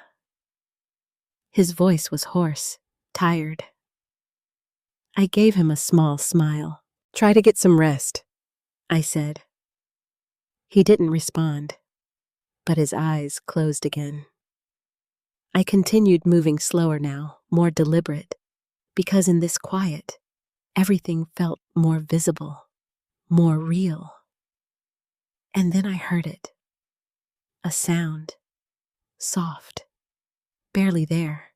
His voice was hoarse, tired. I gave him a small smile. "Try to get some rest," I said. He didn't respond, but his eyes closed again. I continued moving slower now, more deliberate, because in this quiet, everything felt more visible, more real. And then I heard it. A sound, soft, barely there,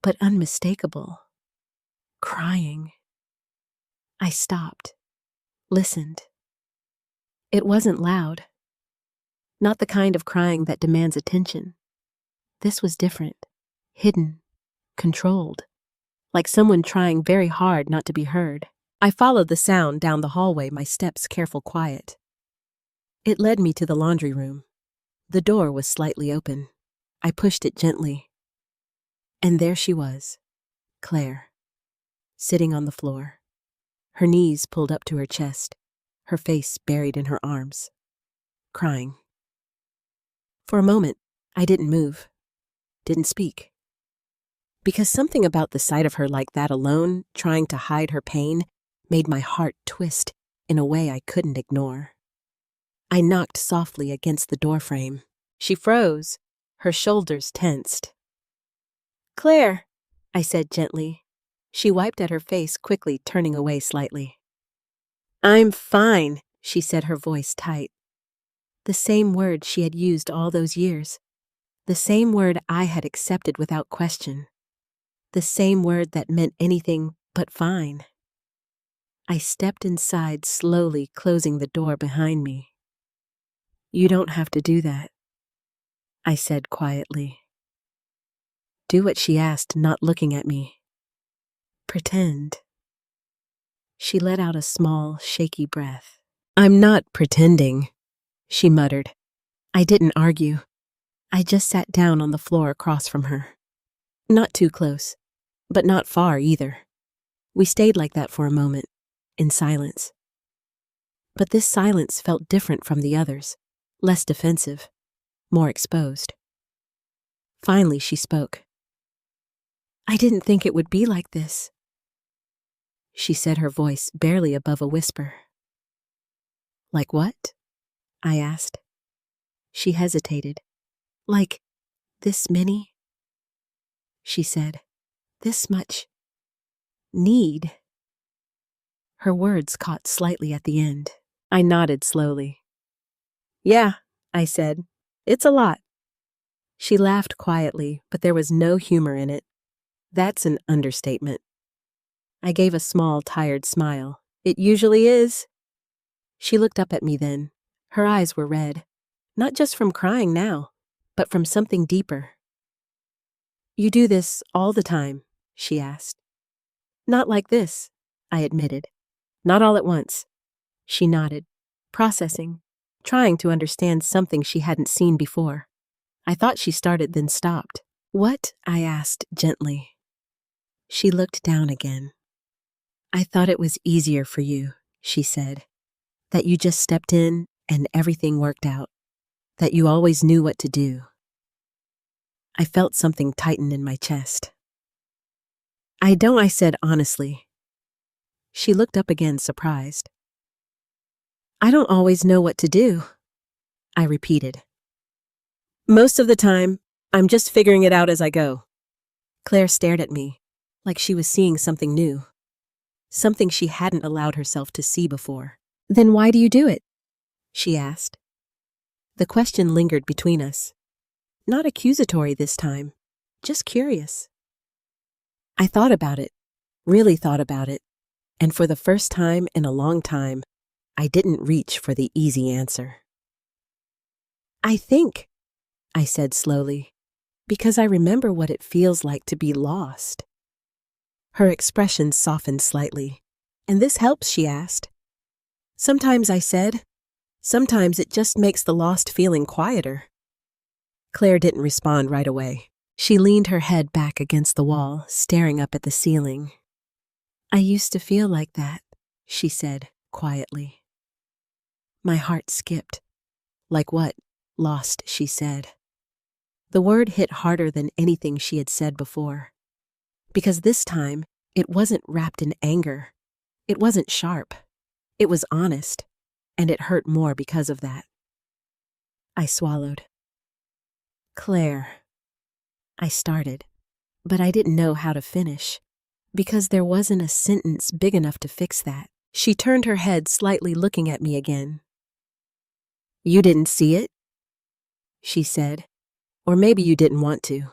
but unmistakable. Crying. I stopped, listened. It wasn't loud. Not the kind of crying that demands attention. This was different, hidden, controlled, like someone trying very hard not to be heard. I followed the sound down the hallway, my steps careful, quiet. It led me to the laundry room. The door was slightly open. I pushed it gently. And there she was, Claire, sitting on the floor, her knees pulled up to her chest, her face buried in her arms, crying. For a moment, I didn't move, didn't speak. Because something about the sight of her like that alone, trying to hide her pain, made my heart twist in a way I couldn't ignore. I knocked softly against the doorframe. She froze, her shoulders tensed. "Claire," I said gently. She wiped at her face quickly, turning away slightly. "I'm fine," she said, her voice tight. The same word she had used all those years. The same word I had accepted without question. The same word that meant anything but fine. I stepped inside, slowly closing the door behind me. "You don't have to do that," I said quietly. Do what she asked, not looking at me. Pretend. She let out a small, shaky breath. "I'm not pretending," she muttered. I didn't argue. I just sat down on the floor across from her. Not too close, but not far either. We stayed like that for a moment, in silence. But this silence felt different from the others, less defensive, more exposed. Finally, she spoke. "I didn't think it would be like this," she said, her voice barely above a whisper. "Like what?" I asked. She hesitated. "Like this many?" She said, "This much. Need. Her words caught slightly at the end. I nodded slowly. Yeah, I said. It's a lot. She laughed quietly, but there was no humor in it. That's an understatement. I gave a small, tired smile. It usually is. She looked up at me then. Her eyes were red, not just from crying now, but from something deeper. You do this all the time, she asked. Not like this, I admitted. Not all at once. She nodded, processing, trying to understand something she hadn't seen before. I thought she started then stopped. What? I asked gently. She looked down again. I thought it was easier for you, she said. That you just stepped in and everything worked out. That you always knew what to do. I felt something tighten in my chest. I don't, I said honestly. She looked up again, surprised. I don't always know what to do, I repeated. Most of the time, I'm just figuring it out as I go. Claire stared at me, like she was seeing something new. Something she hadn't allowed herself to see before. Then why do you do it? She asked. The question lingered between us. Not accusatory this time, just curious. I thought about it, really thought about it, and for the first time in a long time, I didn't reach for the easy answer. I think, I said slowly, because I remember what it feels like to be lost. Her expression softened slightly. And this helps, she asked. Sometimes, I said. Sometimes it just makes the lost feeling quieter. Claire didn't respond right away. She leaned her head back against the wall, staring up at the ceiling. I used to feel like that, she said quietly. My heart skipped. Like what? Lost, she said. The word hit harder than anything she had said before. Because this time, it wasn't wrapped in anger. It wasn't sharp. It was honest, and it hurt more because of that. I swallowed. Claire. I started, but I didn't know how to finish, because there wasn't a sentence big enough to fix that. She turned her head slightly, looking at me again. You didn't see it? She said. Or maybe you didn't want to.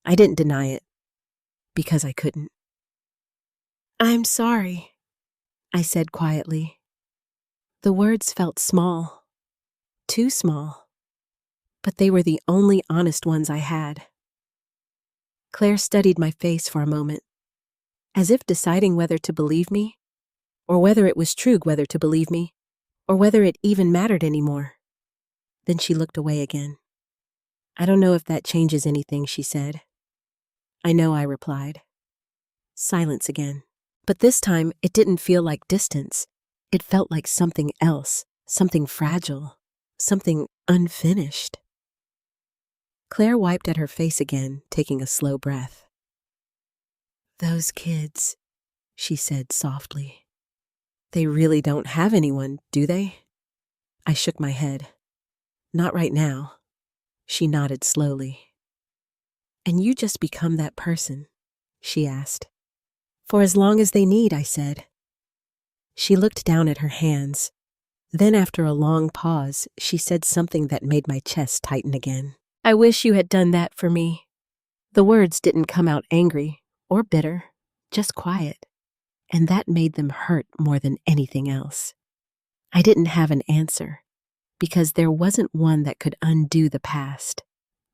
I didn't deny it, because I couldn't. I'm sorry, I said quietly. The words felt small, too small, but they were the only honest ones I had. Claire studied my face for a moment, as if deciding whether to believe me, or whether it was true whether to believe me, or whether it even mattered anymore. Then she looked away again. I don't know if that changes anything, she said. I know, I replied. Silence again. But this time, it didn't feel like distance. It felt like something else, something fragile, something unfinished. Claire wiped at her face again, taking a slow breath. Those kids, she said softly. They really don't have anyone, do they? I shook my head. Not right now. She nodded slowly. And you just become that person, she asked. For as long as they need, I said. She looked down at her hands. Then after a long pause, she said something that made my chest tighten again. I wish you had done that for me. The words didn't come out angry or bitter, just quiet. And that made them hurt more than anything else. I didn't have an answer, because there wasn't one that could undo the past.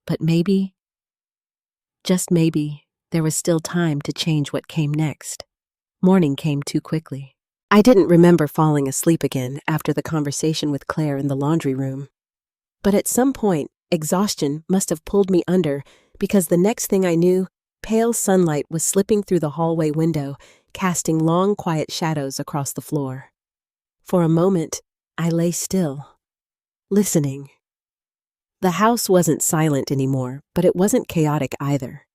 But maybe, just maybe, there was still time to change what came next. Morning came too quickly. I didn't remember falling asleep again after the conversation with Claire in the laundry room. But at some point, exhaustion must have pulled me under, because the next thing I knew, pale sunlight was slipping through the hallway window, casting long, quiet shadows across the floor. For a moment, I lay still, listening. The house wasn't silent anymore, but it wasn't chaotic either.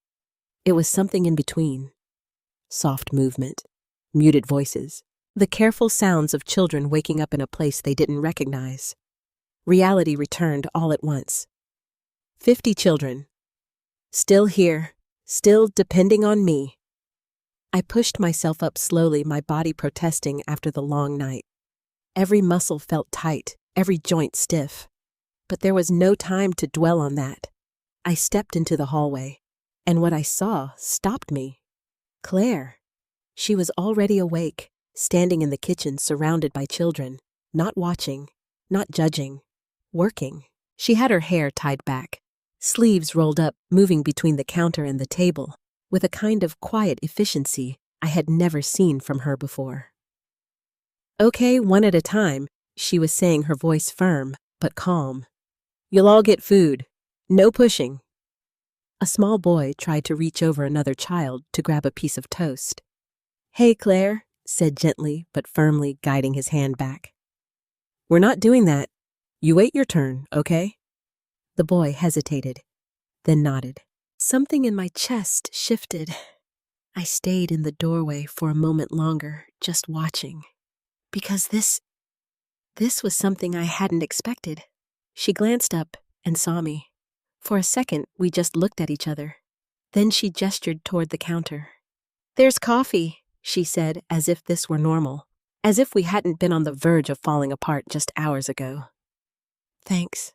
It was something in between. Soft movement, muted voices, the careful sounds of children waking up in a place they didn't recognize. Reality returned all at once. 50 children. Still here, still depending on me. I pushed myself up slowly, my body protesting after the long night. Every muscle felt tight, every joint stiff. But there was no time to dwell on that. I stepped into the hallway, and what I saw stopped me. Claire. She was already awake, standing in the kitchen surrounded by children, not watching, not judging, working. She had her hair tied back, sleeves rolled up, moving between the counter and the table, with a kind of quiet efficiency I had never seen from her before. "Okay, one at a time," she was saying, her voice firm but calm. "You'll all get food. No pushing." A small boy tried to reach over another child to grab a piece of toast. "Hey, Claire," said gently but firmly, guiding his hand back. "We're not doing that. You wait your turn, okay?" The boy hesitated, then nodded. Something in my chest shifted. I stayed in the doorway for a moment longer, just watching. Because this was something I hadn't expected. She glanced up and saw me. For a second, we just looked at each other. Then she gestured toward the counter. "There's coffee," she said, as if this were normal, as if we hadn't been on the verge of falling apart just hours ago. "Thanks,"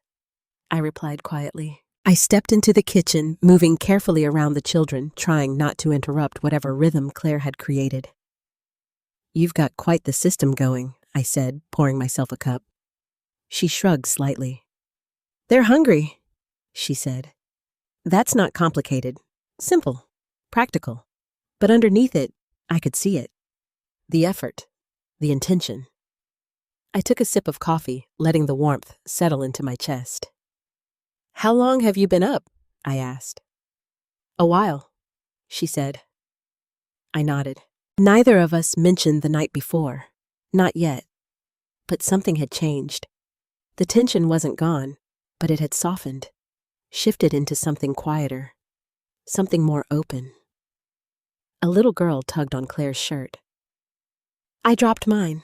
I replied quietly. I stepped into the kitchen, moving carefully around the children, trying not to interrupt whatever rhythm Claire had created. "You've got quite the system going," I said, pouring myself a cup. She shrugged slightly. "They're hungry," she said. "That's not complicated. Simple. Practical. But underneath it, I could see it. The effort. The intention." I took a sip of coffee, letting the warmth settle into my chest. "How long have you been up?" I asked. "A while," she said. I nodded. Neither of us mentioned the night before. Not yet. But something had changed. The tension wasn't gone, but it had softened, shifted into something quieter, something more open. A little girl tugged on Claire's shirt. "I dropped mine,"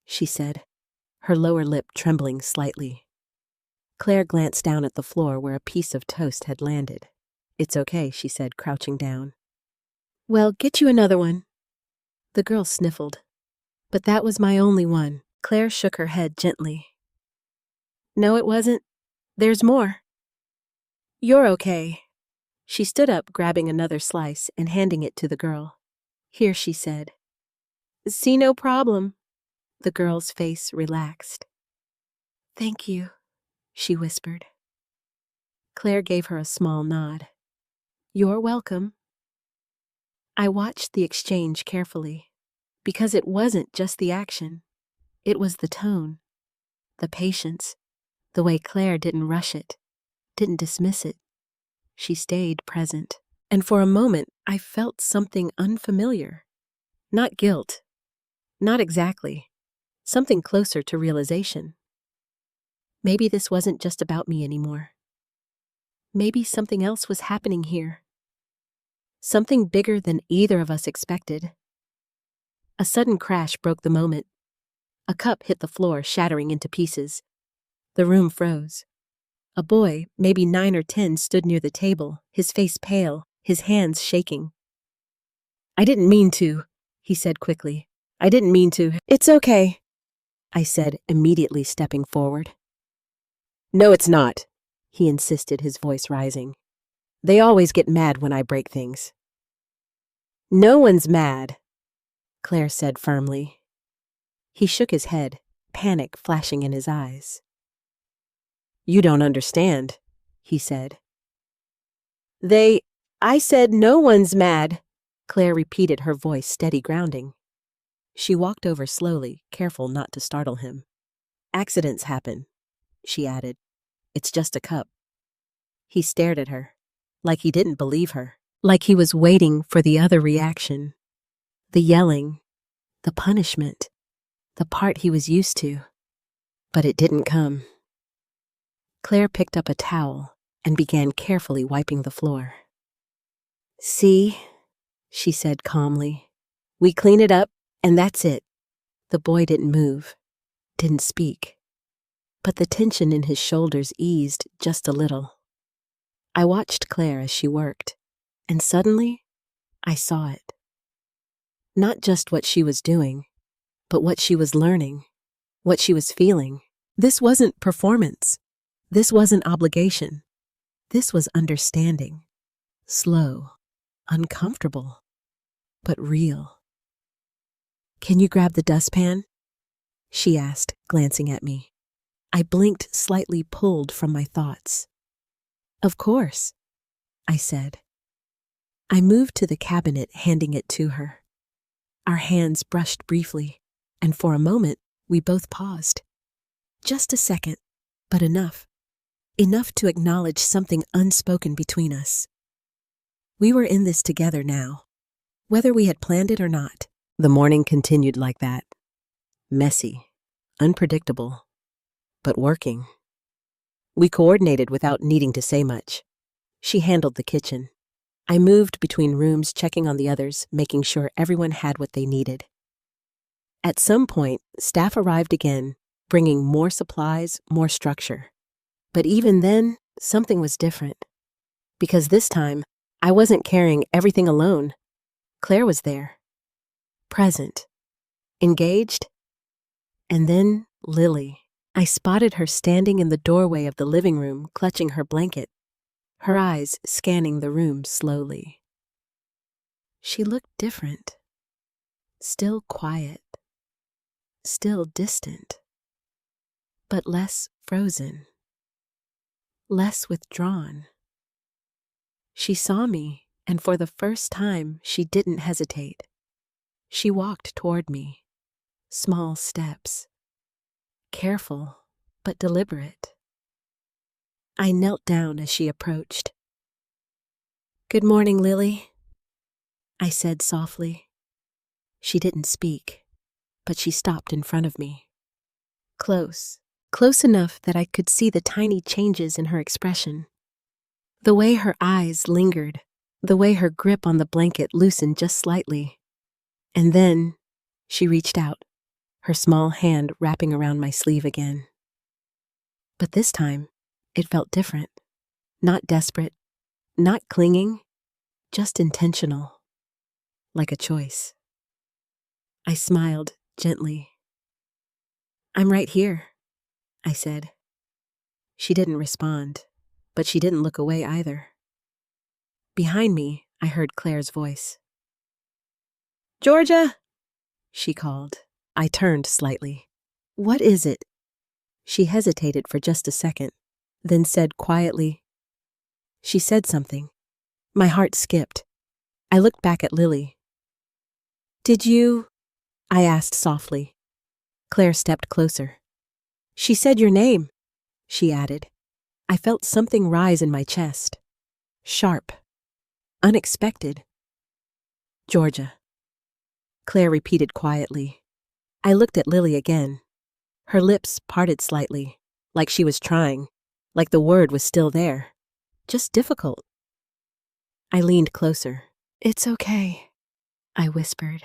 she said, her lower lip trembling slightly. Claire glanced down at the floor where a piece of toast had landed. "It's okay," she said, crouching down. "Well, get you another one." The girl sniffled. "But that was my only one." Claire shook her head gently. "No, it wasn't. There's more." "You're okay." She stood up, grabbing another slice and handing it to the girl. "Here," she said. "See, no problem." The girl's face relaxed. "Thank you," she whispered. Claire gave her a small nod. "You're welcome." I watched the exchange carefully, because it wasn't just the action. It was the tone, the patience, the way Claire didn't rush it, didn't dismiss it. She stayed present, and for a moment I felt something unfamiliar. Not guilt, not exactly, something closer to realization. Maybe this wasn't just about me anymore. Maybe something else was happening here. Something bigger than either of us expected. A sudden crash broke the moment. A cup hit the floor, shattering into pieces. The room froze. A boy, maybe 9 or 10, stood near the table, his face pale, his hands shaking. "I didn't mean to," he said quickly. "I didn't mean to." "It's okay," I said, immediately stepping forward. "No, it's not," he insisted, his voice rising. "They always get mad when I break things." "No one's mad," Claire said firmly. He shook his head, panic flashing in his eyes. "You don't understand," he said. I said no one's mad," Claire repeated, her voice steady, grounding. She walked over slowly, careful not to startle him. "Accidents happen," she added. "It's just a cup." He stared at her, like he didn't believe her, like he was waiting for the other reaction. The yelling, the punishment, the part he was used to. But it didn't come. Claire picked up a towel and began carefully wiping the floor. "See," she said calmly. "We clean it up, and that's it." The boy didn't move, didn't speak. But the tension in his shoulders eased just a little. I watched Claire as she worked, and suddenly I saw it. Not just what she was doing, but what she was learning, what she was feeling. This wasn't performance. This wasn't obligation. This was understanding. Slow, uncomfortable, but real. "Can you grab the dustpan?" she asked, glancing at me. I blinked, slightly pulled from my thoughts. "Of course," I said. I moved to the cabinet, handing it to her. Our hands brushed briefly, and for a moment, we both paused. Just a second, but enough. Enough to acknowledge something unspoken between us. We were in this together now, whether we had planned it or not. The morning continued like that. Messy, unpredictable, but working. We coordinated without needing to say much. She handled the kitchen. I moved between rooms, checking on the others, making sure everyone had what they needed. At some point, staff arrived again, bringing more supplies, more structure. But even then, something was different. Because this time, I wasn't carrying everything alone. Claire was there. Present. Engaged. And then Lily. I spotted her standing in the doorway of the living room, clutching her blanket, her eyes scanning the room slowly. She looked different. Still quiet. Still distant. But less frozen. Less withdrawn. She saw me, and for the first time, she didn't hesitate. She walked toward me. Small steps. Careful, but deliberate. I knelt down as she approached. "Good morning, Lily," I said softly. She didn't speak, but she stopped in front of me. Close enough that I could see the tiny changes in her expression. The way her eyes lingered, the way her grip on the blanket loosened just slightly. And then she reached out, her small hand wrapping around my sleeve again. But this time, it felt different. Not desperate, not clinging, just intentional, like a choice. I smiled gently. "I'm right here," I said. She didn't respond, but she didn't look away either. Behind me, I heard Claire's voice. "Georgia!" she called. I turned slightly. "What is it?" She hesitated for just a second, then said quietly. She said something. My heart skipped. I looked back at Lily. "Did you?" I asked softly. Claire stepped closer. "She said your name," she added. I felt something rise in my chest. Sharp. Unexpected. "Georgia," Claire repeated quietly. I looked at Lily again. Her lips parted slightly, like she was trying, like the word was still there, just difficult. I leaned closer. "It's okay," I whispered.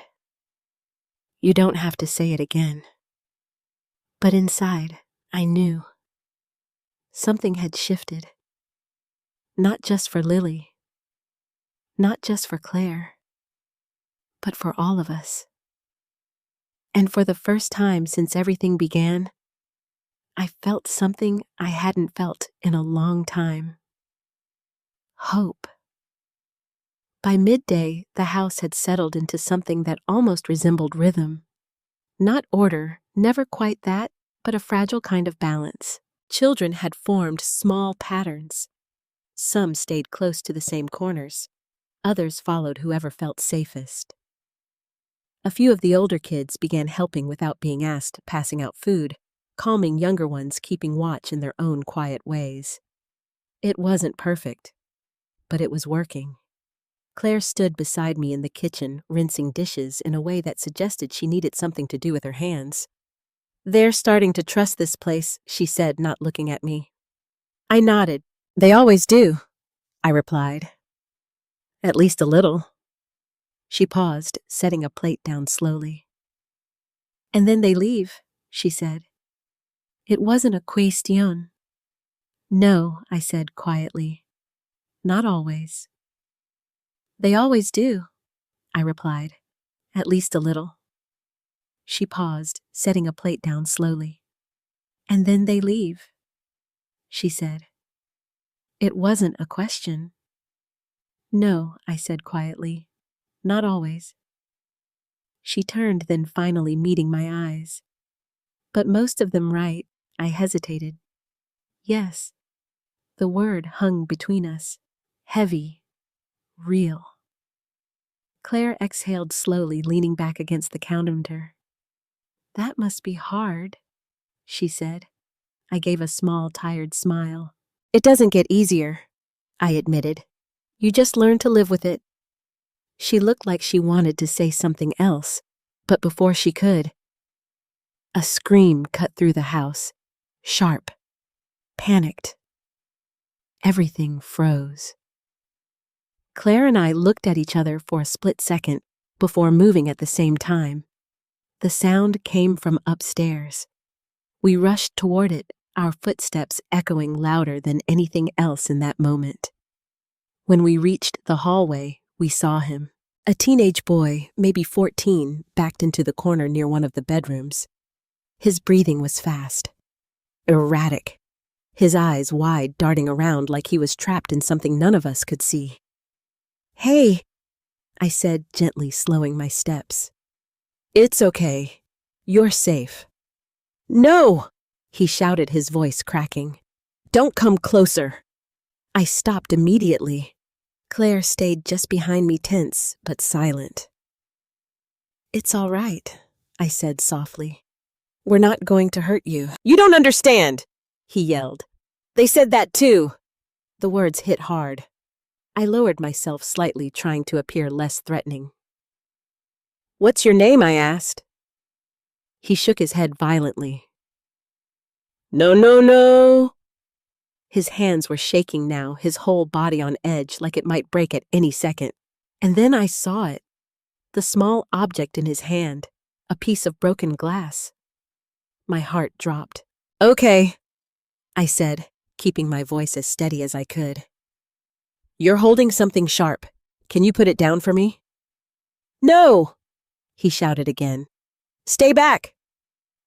"You don't have to say it again." But inside, I knew. Something had shifted. Not just for Lily. Not just for Claire. But for all of us. And for the first time since everything began, I felt something I hadn't felt in a long time. Hope. By midday, the house had settled into something that almost resembled rhythm. Not order, never quite that, but a fragile kind of balance. Children had formed small patterns. Some stayed close to the same corners. Others followed whoever felt safest. A few of the older kids began helping without being asked, passing out food, calming younger ones, keeping watch in their own quiet ways. It wasn't perfect, but it was working. Claire stood beside me in the kitchen, rinsing dishes in a way that suggested she needed something to do with her hands. "They're starting to trust this place," she said, not looking at me. I nodded. "They always do," I replied. "At least a little." She paused, setting a plate down slowly. "And then they leave," she said. "It wasn't a cuestión." "No," I said quietly. "Not always." "They always do," I replied, At least a little. She paused, setting a plate down slowly. And then they leave, she said. It wasn't a question. No, I said quietly. Not always. She turned, then finally meeting my eyes. But most of them right, I hesitated. Yes. The word hung between us. Heavy. Real. Claire exhaled slowly, leaning back against the counter. That must be hard, she said. I gave a small, tired smile. It doesn't get easier, I admitted. You just learn to live with it. She looked like she wanted to say something else, but before she could, a scream cut through the house. Sharp. Panicked. Everything froze. Claire and I looked at each other for a split second before moving at the same time. The sound came from upstairs. We rushed toward it, our footsteps echoing louder than anything else in that moment. When we reached the hallway, we saw him. A teenage boy, maybe 14, backed into the corner near one of the bedrooms. His breathing was fast, erratic, his eyes wide, darting around like he was trapped in something none of us could see. Hey, I said, gently slowing my steps. It's okay. You're safe. No, he shouted, his voice cracking. Don't come closer. I stopped immediately. Claire stayed just behind me, tense but silent. It's all right, I said softly. We're not going to hurt you. You don't understand, he yelled. They said that too. The words hit hard. I lowered myself slightly, trying to appear less threatening. What's your name? I asked. He shook his head violently. No, no, no. His hands were shaking now, his whole body on edge like it might break at any second. And then I saw it. The small object in his hand, a piece of broken glass. My heart dropped. Okay, I said, keeping my voice as steady as I could. You're holding something sharp. Can you put it down for me? No, he shouted again. Stay back.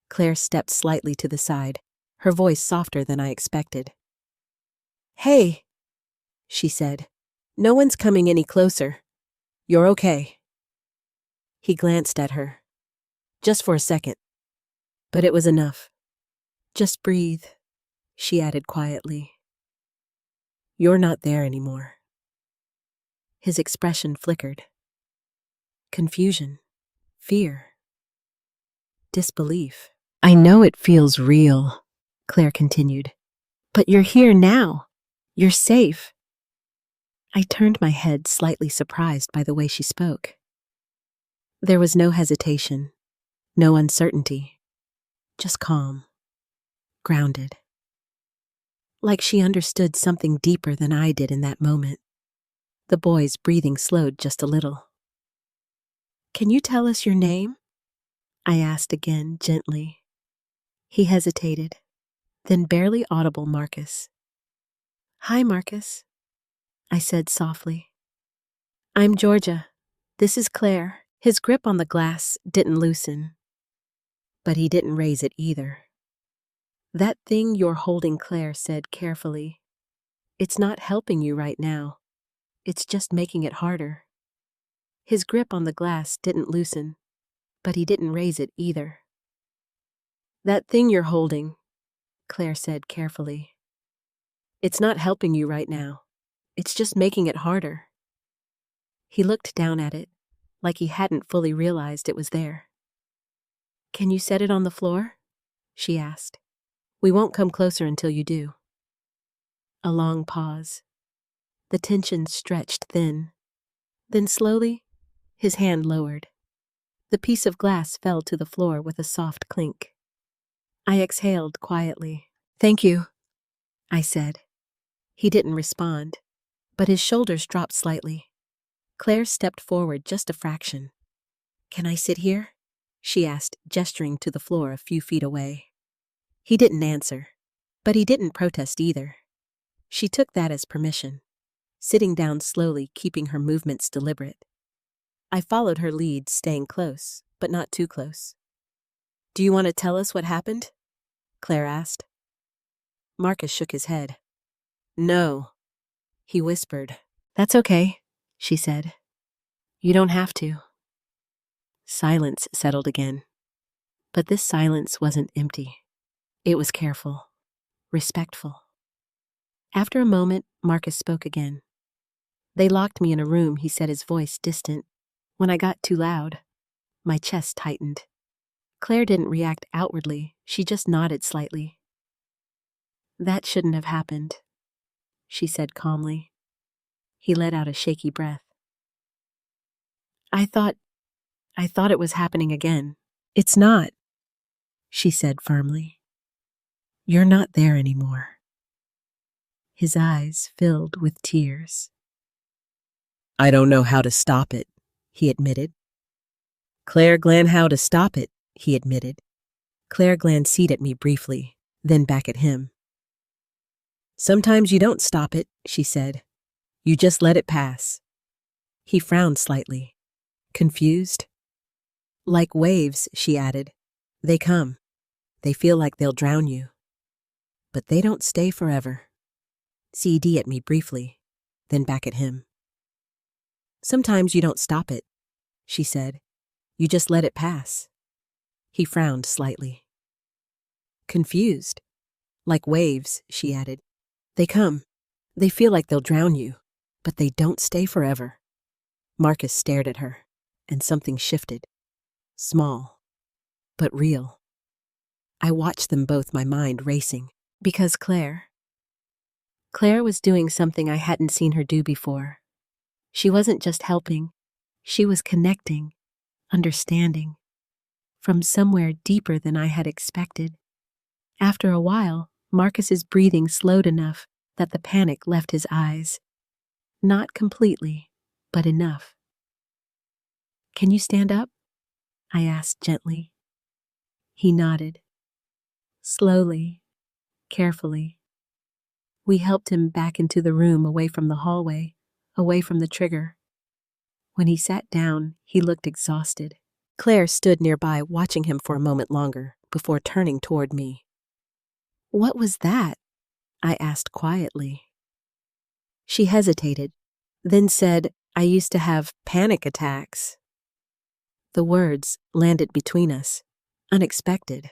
Claire stepped slightly to the side, her voice softer than I expected. Hey, she said. No one's coming any closer. You're okay. He glanced at her. Just for a second. But it was enough. Just breathe, she added quietly. You're not there anymore. His expression flickered. Confusion, fear, disbelief. I know it feels real, Claire continued. But you're here now. You're safe. I turned my head, slightly surprised by the way she spoke. There was no hesitation, no uncertainty, just calm, grounded. Like she understood something deeper than I did in that moment. The boy's breathing slowed just a little. Can you tell us your name? I asked again, gently. He hesitated, then barely audible Marcus. Hi, Marcus, I said softly. I'm Georgia. This is Claire. His grip on the glass didn't loosen, but he didn't raise it either. That thing you're holding, Claire said carefully. It's not helping you right now. It's just making it harder. His grip on the glass didn't loosen, but he didn't raise it either. That thing you're holding, Claire said carefully. It's not helping you right now. It's just making it harder. He looked down at it, like he hadn't fully realized it was there. Can you set it on the floor? She asked. We won't come closer until you do. A long pause. The tension stretched thin. Then slowly, his hand lowered. The piece of glass fell to the floor with a soft clink. I exhaled quietly. Thank you, I said. He didn't respond, but his shoulders dropped slightly. Claire stepped forward just a fraction. Can I sit here? She asked, gesturing to the floor a few feet away. He didn't answer, but he didn't protest either. She took that as permission, sitting down slowly, keeping her movements deliberate. I followed her lead, staying close, but not too close. "Do you want to tell us what happened?" Claire asked. Marcus shook his head. "No," he whispered. "That's okay," she said. "You don't have to." Silence settled again. But this silence wasn't empty. It was careful, respectful. After a moment, Marcus spoke again. "They locked me in a room," he said, his voice distant. "When I got too loud, my chest tightened." Claire didn't react outwardly, she just nodded slightly. "That shouldn't have happened," she said calmly. He let out a shaky breath. I thought it was happening again." "It's not," she said firmly. "You're not there anymore." His eyes filled with tears. "I don't know how to stop it," he admitted. "Claire glanced how to stop it," he admitted. Claire glanced at me briefly, then back at him. "Sometimes you don't stop it," she said. "You just let it pass." He frowned slightly. "Confused?" "Like waves," she added. "They come. They feel like they'll drown you. But they don't stay forever." CD at me briefly, then back at him. "Sometimes you don't stop it," she said. "You just let it pass." He frowned slightly. "Confused? Like waves," she added. "They come. They feel like they'll drown you, but they don't stay forever." Marcus stared at her, and something shifted. Small, but real. I watched them both, my mind racing, because Claire was doing something I hadn't seen her do before. She wasn't just helping, she was connecting, understanding, from somewhere deeper than I had expected. After a while, Marcus's breathing slowed enough that the panic left his eyes. Not completely, but enough. "Can you stand up?" I asked gently. He nodded. Slowly, carefully. We helped him back into the room, away from the hallway, away from the trigger. When he sat down, he looked exhausted. Claire stood nearby, watching him for a moment longer, before turning toward me. "What was that?" I asked quietly. She hesitated, then said, "I used to have panic attacks." The words landed between us, unexpected.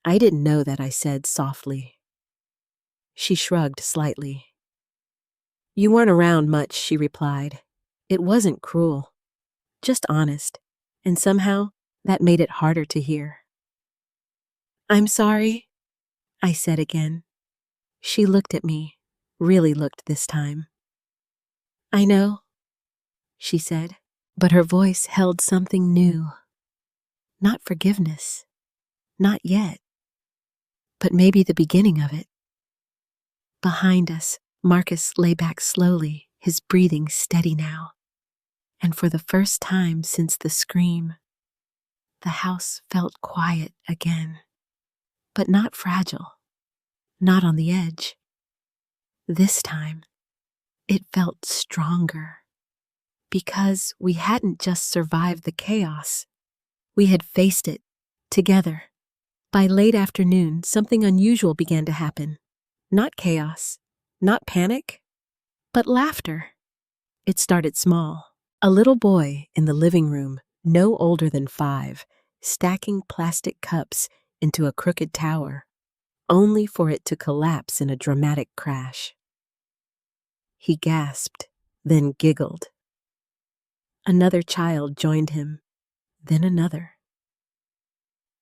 "I didn't know that," I said softly. She shrugged slightly. "You weren't around much," she replied. "It wasn't cruel, just honest, and somehow that made it harder to hear." "I'm sorry," I said again. She looked at me, really looked this time. "I know," she said, but her voice held something new. Not forgiveness, not yet, but maybe the beginning of it. Behind us, Marcus lay back slowly, his breathing steady now. And for the first time since the scream, the house felt quiet again, but not fragile, not on the edge. This time, it felt stronger, because we hadn't just survived the chaos. We had faced it together. By late afternoon, something unusual began to happen. Not chaos, not panic, but laughter. It started small. A little boy in the living room, no older than 5, stacking plastic cups into a crooked tower, only for it to collapse in a dramatic crash. He gasped, then giggled. Another child joined him, then another.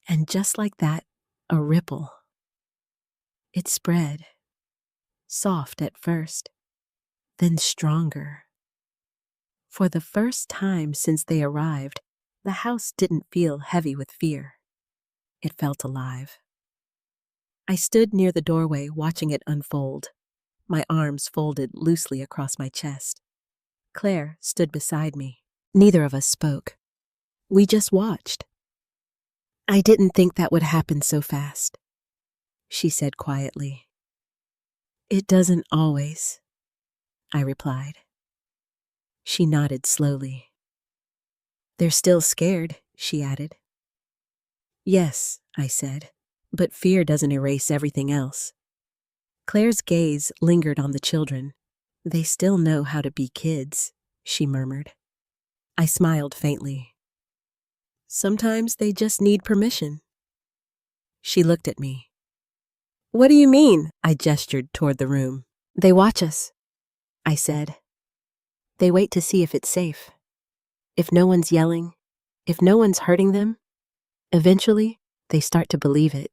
And just like that, a ripple. It spread, soft at first, then stronger. For the first time since they arrived, the house didn't feel heavy with fear. It felt alive. I stood near the doorway watching it unfold, my arms folded loosely across my chest. Claire stood beside me. Neither of us spoke. We just watched. "I didn't think that would happen so fast," she said quietly. "It doesn't always," I replied. She nodded slowly. They're still scared, she added. Yes, I said, but fear doesn't erase everything else. Claire's gaze lingered on the children. They still know how to be kids, she murmured. I smiled faintly. Sometimes they just need permission. She looked at me. What do you mean? I gestured toward the room. They watch us, I said. They wait to see if it's safe. If no one's yelling, if no one's hurting them, eventually they start to believe it.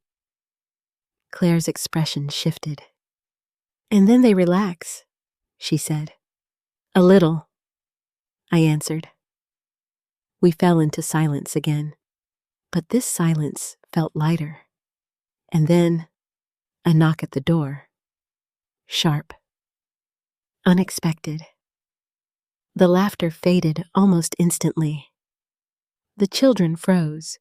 Claire's expression shifted. And then they relax, she said. A little, I answered. We fell into silence again, but this silence felt lighter. And then a knock at the door. Sharp. Unexpected. The laughter faded almost instantly. The children froze.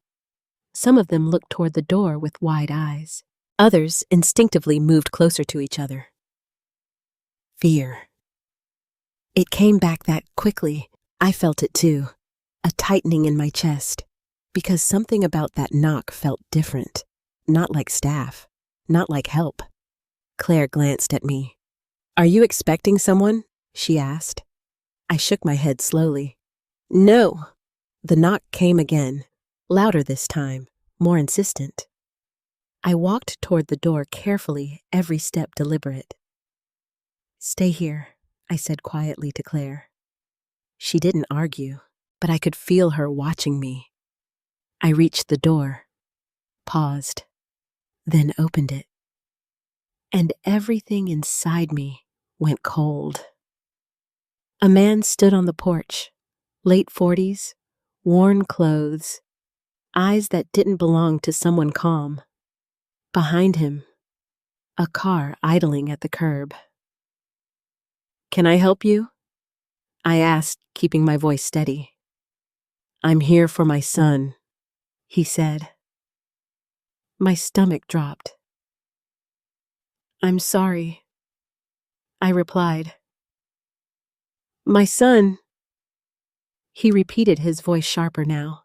Some of them looked toward the door with wide eyes. Others instinctively moved closer to each other. Fear. It came back that quickly. I felt it too, a tightening in my chest, because something about that knock felt different, not like staff, not like help. Claire glanced at me. Are you expecting someone? She asked. I shook my head slowly. No. The knock came again, louder this time, more insistent. I walked toward the door carefully, every step deliberate. Stay here, I said quietly to Claire. She didn't argue, but I could feel her watching me. I reached the door, paused, then opened it. And everything inside me went cold. A man stood on the porch, late 40s, worn clothes, eyes that didn't belong to someone calm. Behind him, a car idling at the curb. Can I help you? I asked, keeping my voice steady. I'm here for my son, he said. My stomach dropped. I'm sorry, I replied. My son, he repeated, his voice sharper now.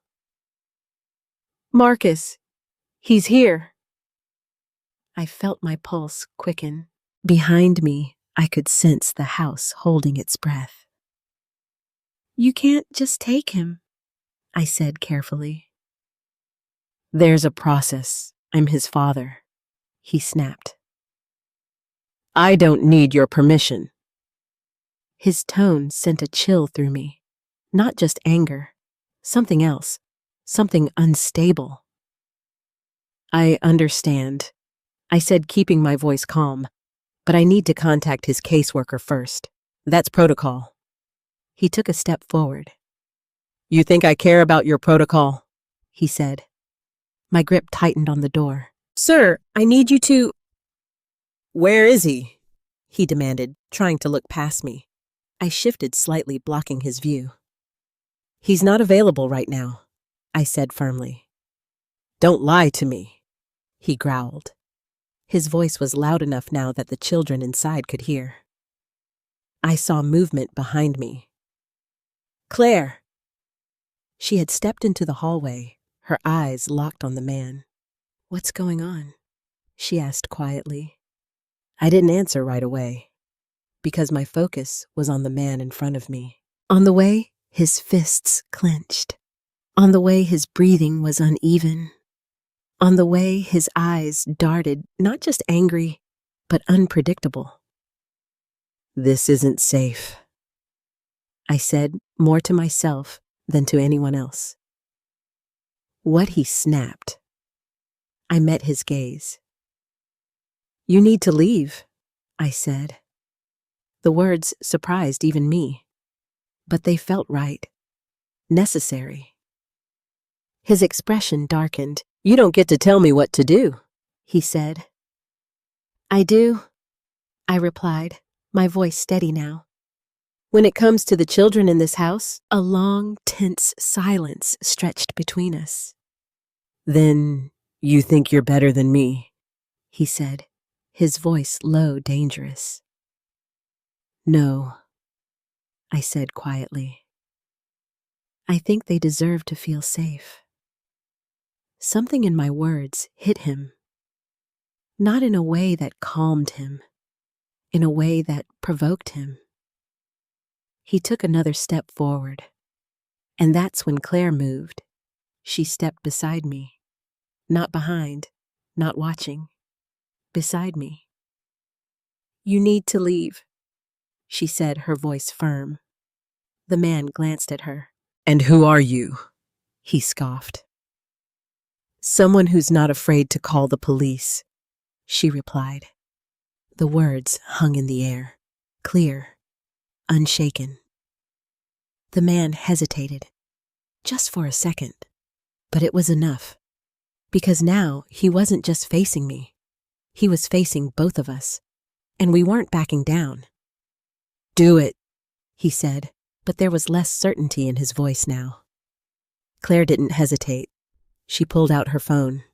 Marcus, he's here. I felt my pulse quicken. Behind me, I could sense the house holding its breath. You can't just take him, I said carefully. There's a process. I'm his father, he snapped. I don't need your permission. His tone sent a chill through me. Not just anger, something else, something unstable. I understand, I said, keeping my voice calm, but I need to contact his caseworker first. That's protocol. He took a step forward. You think I care about your protocol? He said. My grip tightened on the door. Sir, I need you to... Where is he? He demanded, trying to look past me. I shifted slightly, blocking his view. He's not available right now, I said firmly. Don't lie to me, he growled. His voice was loud enough now that the children inside could hear. I saw movement behind me. Claire! She had stepped into the hallway, her eyes locked on the man. What's going on? She asked quietly. I didn't answer right away, because my focus was on the man in front of me. On the way his fists clenched. On the way his breathing was uneven. On the way his eyes darted, not just angry, but unpredictable. This isn't safe, I said, more to myself than to anyone else. What he snapped. I met his gaze. You need to leave, I said. The words surprised even me, but they felt right, necessary. His expression darkened. You don't get to tell me what to do, he said. I do, I replied, my voice steady now. When it comes to the children in this house, a long, tense silence stretched between us. Then you think you're better than me, he said, his voice low, dangerous. No, I said quietly. I think they deserve to feel safe. Something in my words hit him, not in a way that calmed him, in a way that provoked him. He took another step forward, and that's when Claire moved. She stepped beside me, not behind, not watching, beside me. "You need to leave," she said, her voice firm. The man glanced at her. "And who are you?" he scoffed. "Someone who's not afraid to call the police," she replied. The words hung in the air, clear, unshaken. The man hesitated, just for a second, but it was enough, because now he wasn't just facing me. He was facing both of us, and we weren't backing down. "Do it," he said, but there was less certainty in his voice now. Claire didn't hesitate. She pulled out her phone.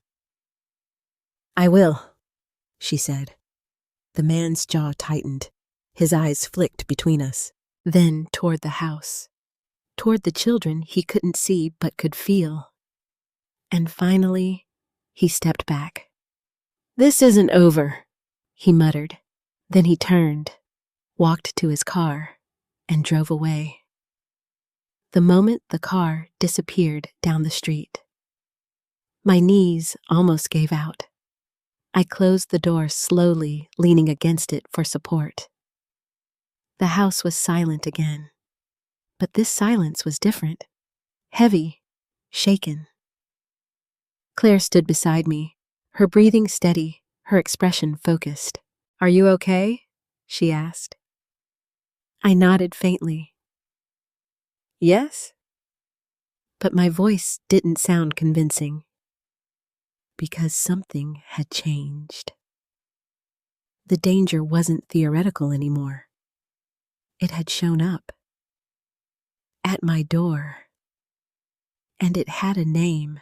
"I will," she said. The man's jaw tightened. His eyes flicked between us, then toward the house, toward the children he couldn't see but could feel. And finally, he stepped back. "This isn't over," he muttered. Then he turned, walked to his car, and drove away. The moment the car disappeared down the street, my knees almost gave out. I closed the door slowly, leaning against it for support. The house was silent again, but this silence was different, heavy, shaken. Claire stood beside me, her breathing steady, her expression focused. "Are you okay?" she asked. I nodded faintly. "Yes?" But my voice didn't sound convincing, because something had changed. The danger wasn't theoretical anymore. It had shown up at my door, and it had a name.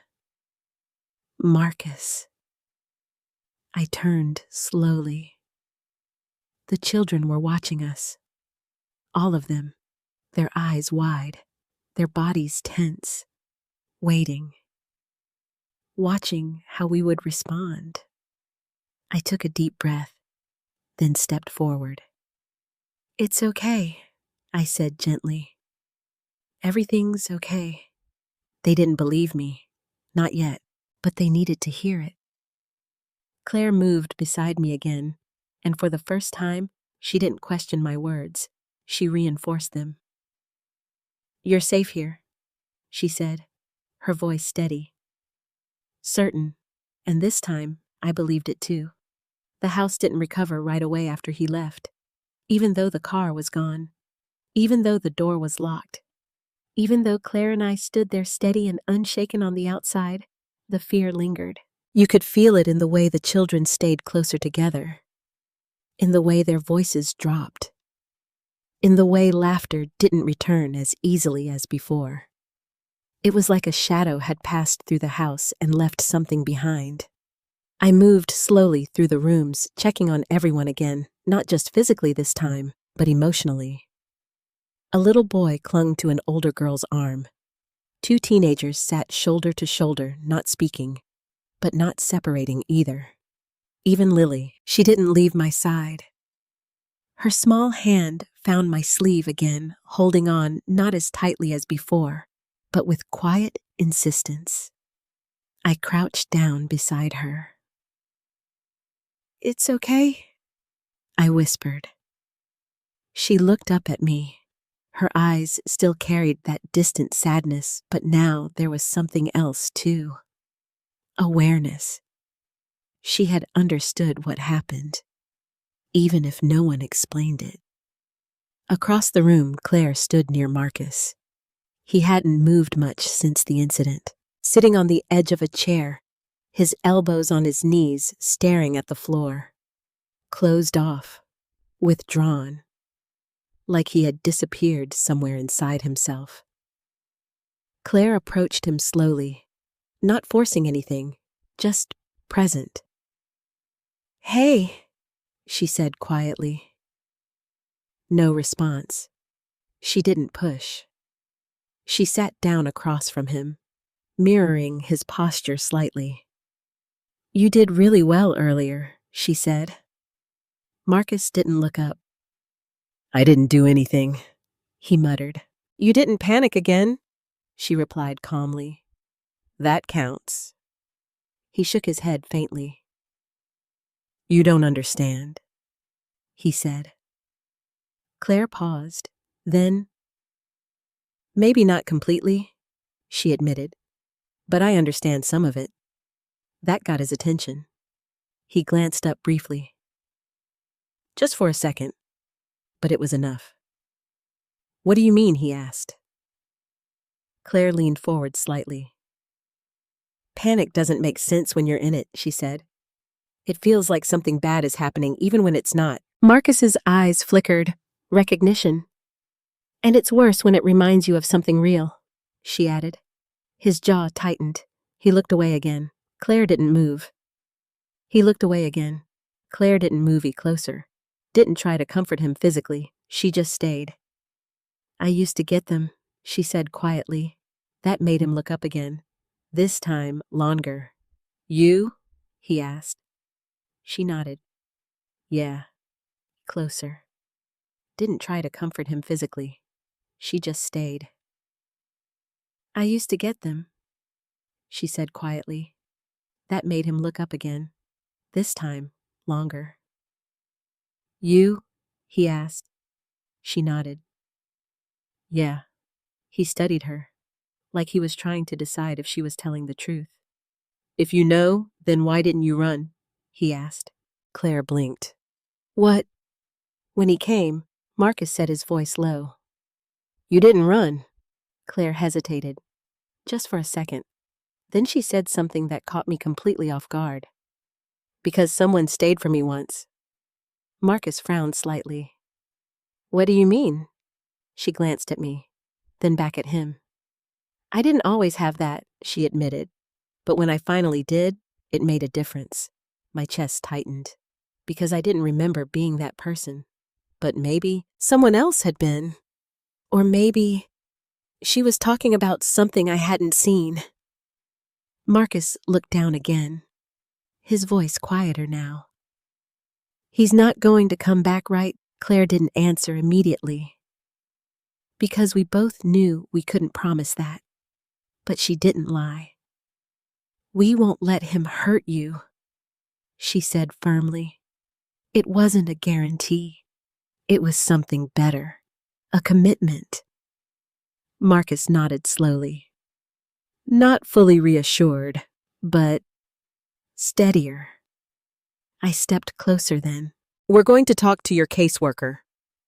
Marcus. I turned slowly. The children were watching us, all of them, their eyes wide, their bodies tense, waiting, watching how we would respond. I took a deep breath, then stepped forward. "It's okay," I said gently. "Everything's okay." They didn't believe me, not yet, but they needed to hear it. Claire moved beside me again, and for the first time, she didn't question my words. She reinforced them. "You're safe here," she said, her voice steady, certain, and this time I believed it too. The house didn't recover right away after he left, even though the car was gone, even though the door was locked, even though Claire and I stood there steady and unshaken on the outside. The fear lingered. You could feel it in the way the children stayed closer together, in the way their voices dropped, in the way laughter didn't return as easily as before. It was like a shadow had passed through the house and left something behind. I moved slowly through the rooms, checking on everyone again, not just physically this time, but emotionally. A little boy clung to an older girl's arm. Two teenagers sat shoulder to shoulder, not speaking, but not separating either. Even Lily, she didn't leave my side. Her small hand found my sleeve again, holding on not as tightly as before, but with quiet insistence. I crouched down beside her. "It's okay," I whispered. She looked up at me. Her eyes still carried that distant sadness, but now there was something else too. Awareness. She had understood what happened, even if no one explained it. Across the room, Claire stood near Marcus. He hadn't moved much since the incident, sitting on the edge of a chair, his elbows on his knees, staring at the floor. Closed off, withdrawn, like he had disappeared somewhere inside himself. Claire approached him slowly, not forcing anything, just present. "Hey," she said quietly. No response. She didn't push. She sat down across from him, mirroring his posture slightly. "You did really well earlier," she said. Marcus didn't look up. "I didn't do anything," he muttered. "You didn't panic again," she replied calmly. "That counts." He shook his head faintly. "You don't understand," he said. Claire paused. Then, "Maybe not completely," she admitted, "but I understand some of it." That got his attention. He glanced up briefly. Just for a second, but it was enough. "What do you mean?" he asked. Claire leaned forward slightly. "Panic doesn't make sense when you're in it," she said. "It feels like something bad is happening even when it's not." Marcus's eyes flickered. Recognition. "And it's worse when it reminds you of something real," she added. His jaw tightened. He looked away again. Claire didn't move. He looked away again. Claire didn't move closer. Didn't try to comfort him physically. She just stayed. "I used to get them," she said quietly. That made him look up again. This time, longer. "You?" he asked. She nodded. "Yeah." Closer. Didn't try to comfort him physically. She just stayed. "I used to get them," she said quietly. That made him look up again. This time, longer. "You?" he asked. She nodded. "Yeah." He studied her, like he was trying to decide if she was telling the truth. "If you know, then why didn't you run?" he asked. Claire blinked. "What?" When he came, Marcus said, his voice low. "You didn't run." Claire hesitated, just for a second. Then she said something that caught me completely off guard. "Because someone stayed for me once." Marcus frowned slightly. "What do you mean?" She glanced at me, then back at him. "I didn't always have that," she admitted. "But when I finally did, it made a difference." My chest tightened, because I didn't remember being that person. But maybe someone else had been. Or maybe she was talking about something I hadn't seen. Marcus looked down again, his voice quieter now. "He's not going to come back, right?" Claire didn't answer immediately, because we both knew we couldn't promise that. But she didn't lie. "We won't let him hurt you," she said firmly. It wasn't a guarantee. It was something better. A commitment. Marcus nodded slowly. Not fully reassured, but steadier. I stepped closer then. "We're going to talk to your caseworker,"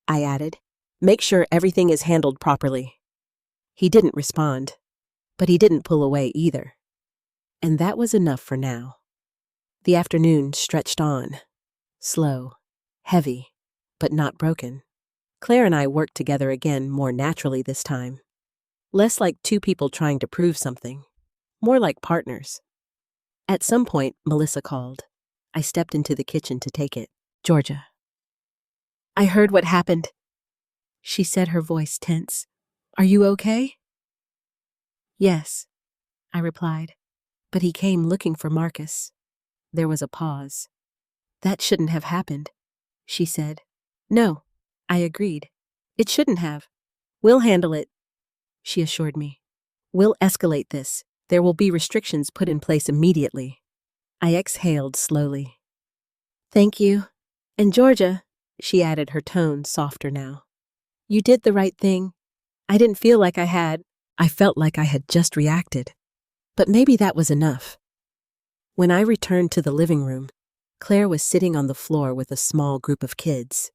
I added. "Make sure everything is handled properly." He didn't respond, but he didn't pull away either. And that was enough for now. The afternoon stretched on, slow, heavy, but not broken. Claire and I worked together again more naturally this time. Less like two people trying to prove something, more like partners. At some point, Melissa called. I stepped into the kitchen to take it. "Georgia." "I heard what happened," she said, her voice tense. "Are you okay?" "Yes," I replied. "But he came looking for Marcus." There was a pause. "That shouldn't have happened," she said. "No," I agreed. "It shouldn't have. We'll handle it," she assured me. "We'll escalate this. There will be restrictions put in place immediately." I exhaled slowly. "Thank you. And Georgia," she added, her tone softer now. "You did the right thing. I didn't feel like I had. I felt like I had just reacted. But maybe that was enough." When I returned to the living room, Claire was sitting on the floor with a small group of kids.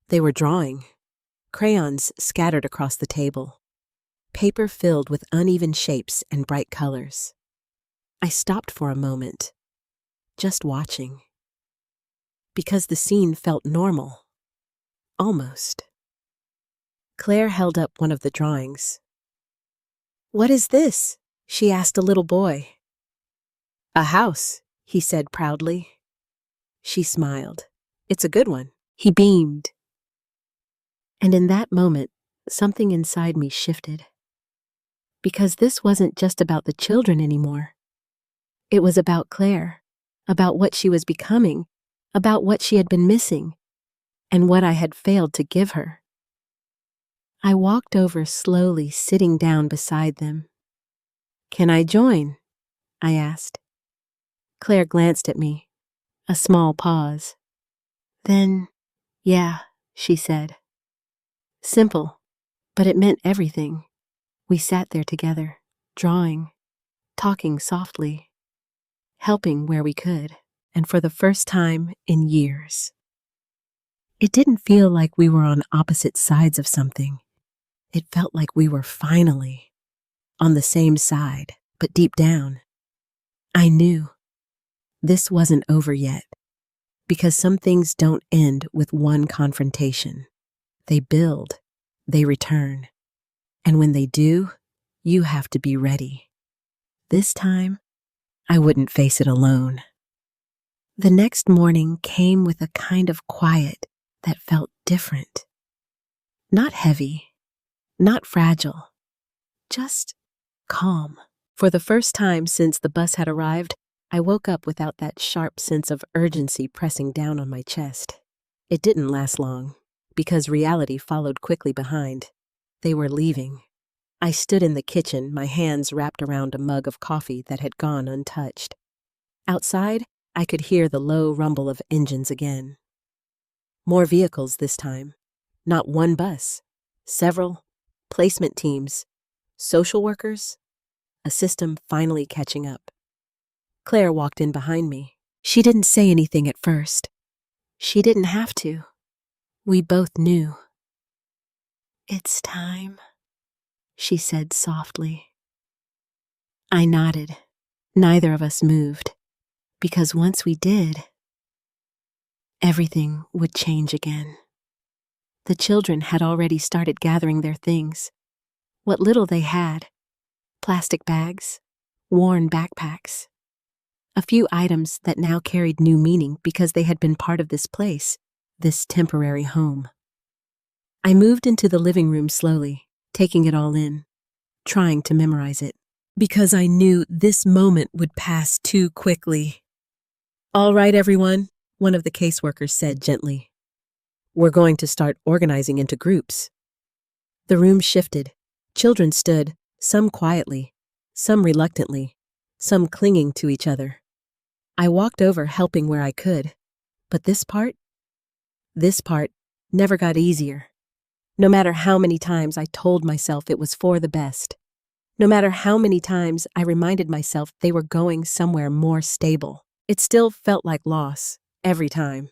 They were drawing, crayons scattered across the table, paper filled with uneven shapes and bright colors. I stopped for a moment, just watching, because the scene felt normal, almost. Claire held up one of the drawings. "What is this?" she asked a little boy. "A house," he said proudly. She smiled. "It's a good one." He beamed. And in that moment, something inside me shifted. Because this wasn't just about the children anymore. It was about Claire, about what she was becoming, about what she had been missing, and what I had failed to give her. I walked over slowly, sitting down beside them. "Can I join?" I asked. Claire glanced at me, a small pause. Then, "Yeah," she said. Simple, but it meant everything. We sat there together, drawing, talking softly, helping where we could, and for the first time in years. It didn't feel like we were on opposite sides of something. It felt like we were finally on the same side, but deep down, I knew this wasn't over yet, because some things don't end with one confrontation. They build, they return, and when they do, you have to be ready. This time, I wouldn't face it alone. The next morning came with a kind of quiet that felt different. Not heavy, not fragile, just calm. For the first time since the bus had arrived, I woke up without that sharp sense of urgency pressing down on my chest. It didn't last long, because reality followed quickly behind. They were leaving. I stood in the kitchen, my hands wrapped around a mug of coffee that had gone untouched. Outside, I could hear the low rumble of engines again. More vehicles this time. Not one bus. Several. Placement teams. Social workers. A system finally catching up. Claire walked in behind me. She didn't say anything at first. She didn't have to. We both knew. "It's time," she said softly. I nodded. Neither of us moved, because once we did, everything would change again. The children had already started gathering their things. What little they had: plastic bags, worn backpacks, a few items that now carried new meaning because they had been part of this place, this temporary home. I moved into the living room slowly, taking it all in, trying to memorize it, because I knew this moment would pass too quickly. "All right, everyone," one of the caseworkers said gently. "We're going to start organizing into groups." The room shifted. Children stood, some quietly, some reluctantly, some clinging to each other. I walked over, helping where I could, but this part never got easier. No matter how many times I told myself it was for the best, no matter how many times I reminded myself they were going somewhere more stable, it still felt like loss, every time.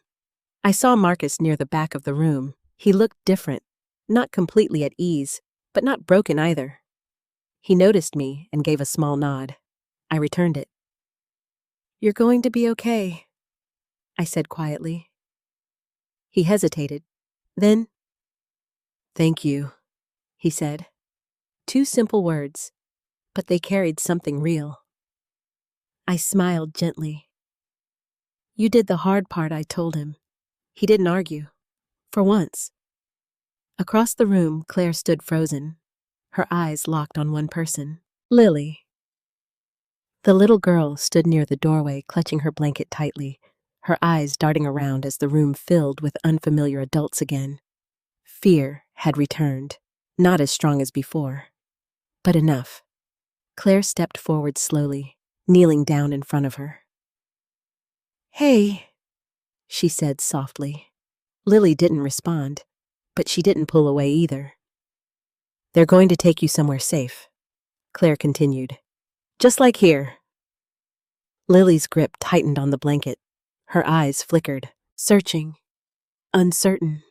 I saw Marcus near the back of the room. He looked different, not completely at ease, but not broken either. He noticed me and gave a small nod. I returned it. "You're going to be okay," I said quietly. He hesitated. Then, "Thank you," he said. Two simple words, but they carried something real. I smiled gently. "You did the hard part," I told him. He didn't argue. For once. Across the room, Claire stood frozen, her eyes locked on one person, Lily. The little girl stood near the doorway, clutching her blanket tightly, her eyes darting around as the room filled with unfamiliar adults again. Fear had returned, not as strong as before, but enough. Claire stepped forward slowly, kneeling down in front of her. "Hey," she said softly. Lily didn't respond, but she didn't pull away either. "They're going to take you somewhere safe," Claire continued. "Just like here." Lily's grip tightened on the blanket. Her eyes flickered, searching, uncertain.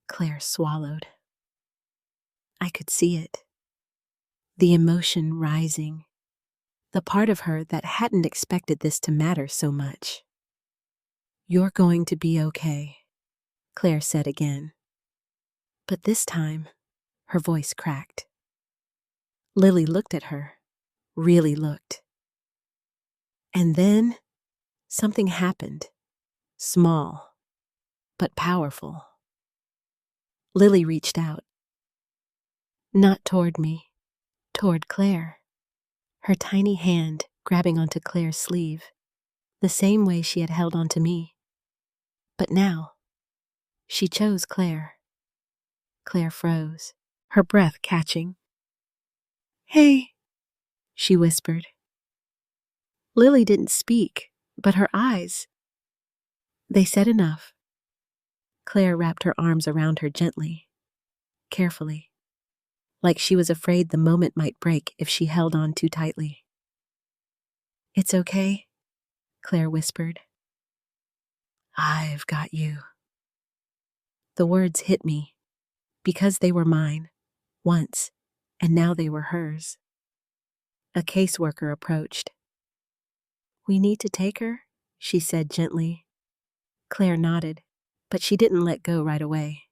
Claire swallowed. I could see it. The emotion rising. The part of her that hadn't expected this to matter so much. "You're going to be okay," Claire said again. But this time, her voice cracked. Lily looked at her, really looked. And then, something happened. Small, but powerful. Lily reached out. Not toward me, toward Claire, her tiny hand grabbing onto Claire's sleeve, the same way she had held onto me. But now, she chose Claire. Claire froze, her breath catching. "Hey," she whispered. Lily didn't speak, but her eyes, they said enough. Claire wrapped her arms around her gently, carefully, like she was afraid the moment might break if she held on too tightly. "It's okay," Claire whispered. "I've got you." The words hit me, because they were mine, once, and now they were hers. A caseworker approached. "We need to take her," she said gently. Claire nodded, but she didn't let go right away.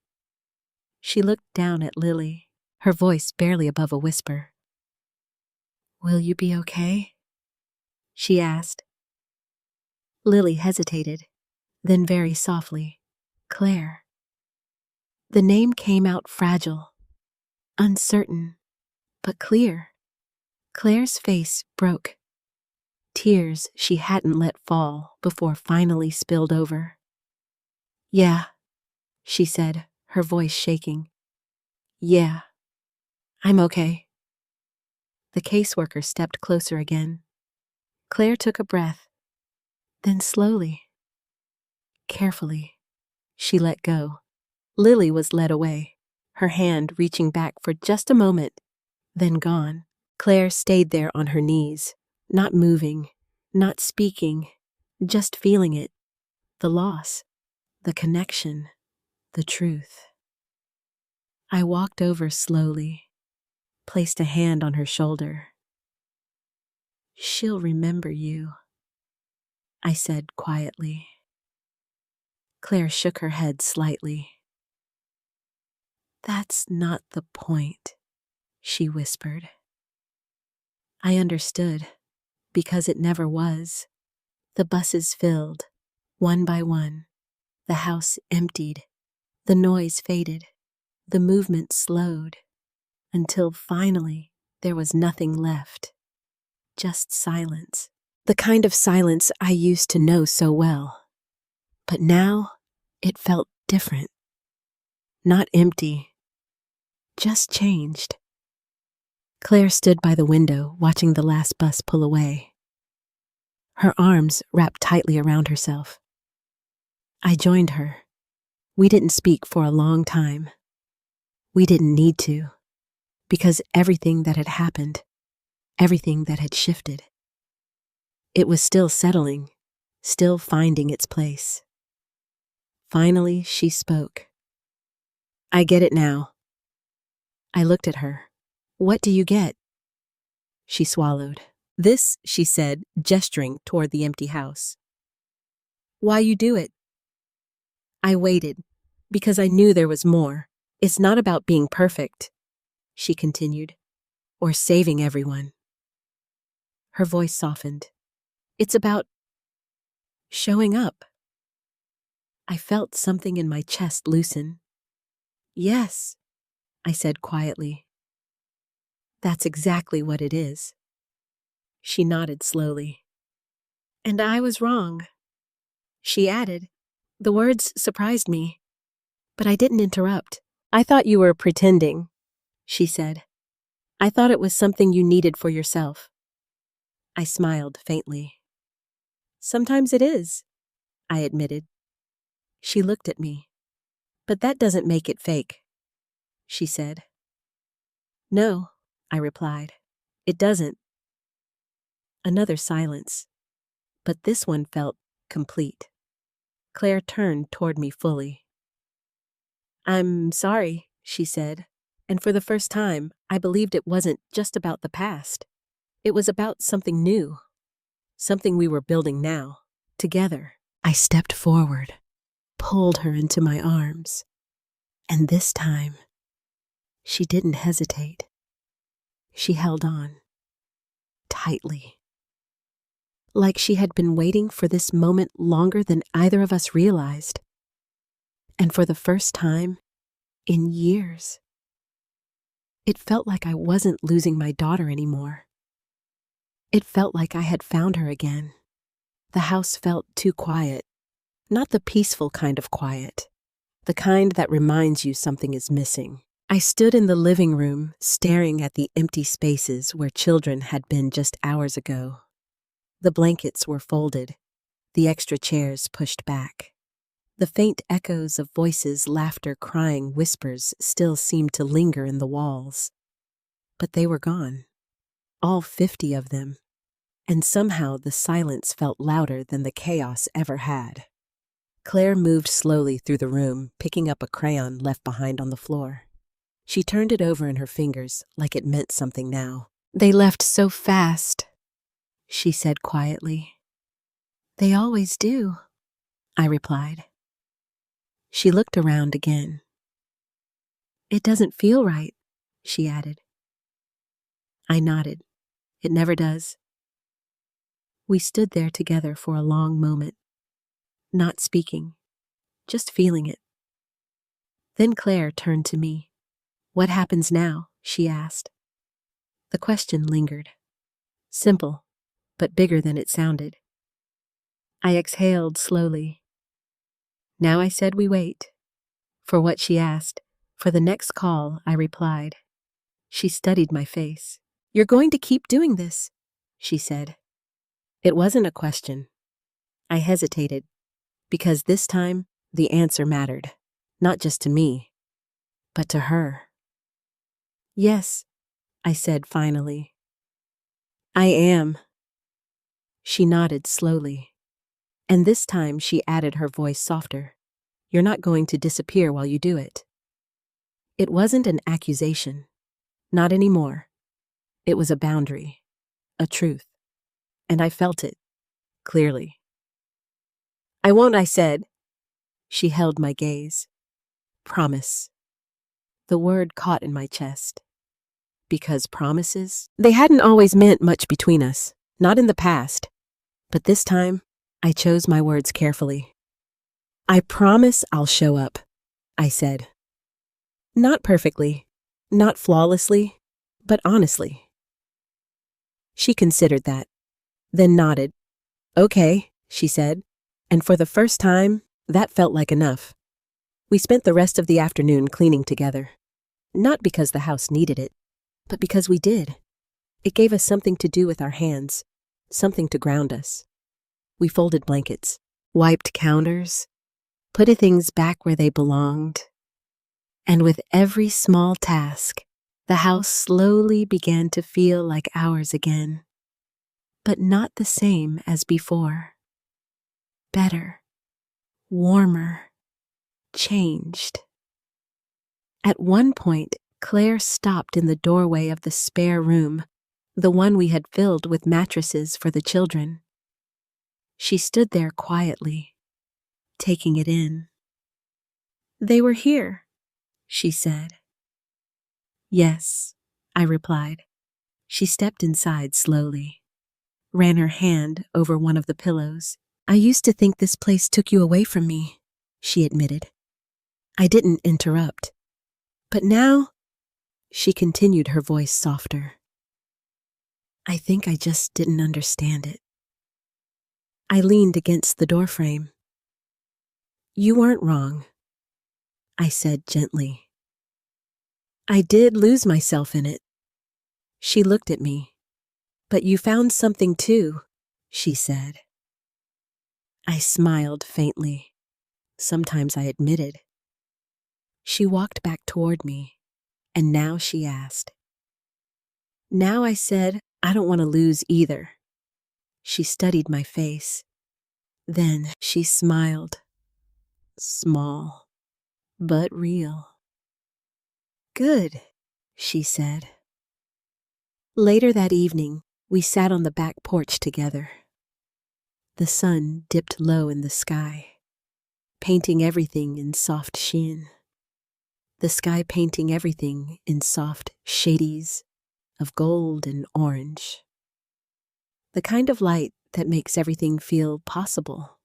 She looked down at Lily, her voice barely above a whisper. "Will you be okay?" she asked. Lily hesitated, then very softly, "Claire." The name came out fragile, uncertain, but clear. Claire's face broke. Tears she hadn't let fall before finally spilled over. "Yeah," she said, her voice shaking. "Yeah, I'm okay." The caseworker stepped closer again. Claire took a breath. Then slowly, carefully, she let go. Lily was led away, her hand reaching back for just a moment, then gone. Claire stayed there on her knees, not moving, not speaking, just feeling it, the loss, the connection, the truth. I walked over slowly, placed a hand on her shoulder. "She'll remember you," I said quietly. Claire shook her head slightly. "That's not the point," she whispered. I understood, because it never was. The buses filled, one by one. The house emptied. The noise faded. The movement slowed, until finally there was nothing left. Just silence. The kind of silence I used to know so well. But now it felt different. Not empty. Just changed. Claire stood by the window, watching the last bus pull away. Her arms wrapped tightly around herself. I joined her. We didn't speak for a long time. We didn't need to, because everything that had happened, everything that had shifted, it was still settling, still finding its place. Finally, she spoke. "I get it now." I looked at her. "What do you get?" She swallowed. "This," she said, gesturing toward the empty house. "Why you do it?" I waited, because I knew there was more. "It's not about being perfect," she continued, "or saving everyone." Her voice softened. "It's about showing up." I felt something in my chest loosen. "Yes," I said quietly. "That's exactly what it is." She nodded slowly. "And I was wrong," she added. The words surprised me, but I didn't interrupt. "I thought you were pretending," she said. "I thought it was something you needed for yourself." I smiled faintly. "Sometimes it is," I admitted. She looked at me. "But that doesn't make it fake," she said. "No," I replied. "It doesn't." Another silence, but this one felt complete. Claire turned toward me fully. "I'm sorry," she said, and for the first time, I believed it wasn't just about the past. It was about something new, something we were building now, together. I stepped forward, pulled her into my arms, and this time, she didn't hesitate. She held on, tightly, like she had been waiting for this moment longer than either of us realized. And for the first time in years, It felt like I wasn't losing my daughter anymore. It felt like I had found her again. The house felt too quiet, not the peaceful kind of quiet, the kind that reminds you something is missing. I stood in the living room, staring at the empty spaces where children had been just hours ago. The blankets were folded, the extra chairs pushed back. The faint echoes of voices, laughter, crying, whispers still seemed to linger in the walls. But they were gone, all 50 of them, and somehow the silence felt louder than the chaos ever had. Claire moved slowly through the room, picking up a crayon left behind on the floor. She turned it over in her fingers like it meant something now. "They left so fast," she said quietly. "They always do," I replied. She looked around again. "It doesn't feel right," she added. I nodded. "It never does." We stood there together for a long moment, not speaking, just feeling it. Then Claire turned to me. "What happens now?" she asked. The question lingered. Simple, but bigger than it sounded. I exhaled slowly. Now I said we wait. For what she asked, for the next call, I replied. She studied my face. "You're going to keep doing this," she said. It wasn't a question. I hesitated, because this time the answer mattered, not just to me, but to her. "Yes," I said finally. "I am." She nodded slowly, and this time she added her voice softer. "You're not going to disappear while you do it." It wasn't an accusation. Not anymore. It was a boundary, a truth, and I felt it, clearly. "I won't," I said. She held my gaze. "Promise." The word caught in my chest. Because promises, they hadn't always meant much between us, not in the past. But this time, I chose my words carefully. "I promise I'll show up," I said. Not perfectly, not flawlessly, but honestly. She considered that, then nodded. "Okay," she said, and for the first time, that felt like enough. We spent the rest of the afternoon cleaning together. Not because the house needed it, but because we did. It gave us something to do with our hands, something to ground us. We folded blankets, wiped counters, put things back where they belonged. And with every small task, the house slowly began to feel like ours again. But not the same as before. Better, warmer, changed. At one point, Claire stopped in the doorway of the spare room, the one we had filled with mattresses for the children. She stood there quietly, taking it in. "They were here," she said. "Yes," I replied. She stepped inside slowly, ran her hand over one of the pillows. "I used to think this place took you away from me," she admitted. I didn't interrupt. "But now," she continued, her voice softer, "I think I just didn't understand it." I leaned against the doorframe. "You weren't wrong," I said gently. "I did lose myself in it." She looked at me. "But you found something too," she said. I smiled faintly. Sometimes I admitted. She walked back toward me, and now she asked. Now I said, "I don't want to lose either." She studied my face. Then she smiled. Small, but real. "Good," she said. Later that evening, we sat on the back porch together. The sun dipped low in the sky, painting everything in soft sheen. The sky painting everything in soft shades of gold and orange. The kind of light that makes everything feel possible.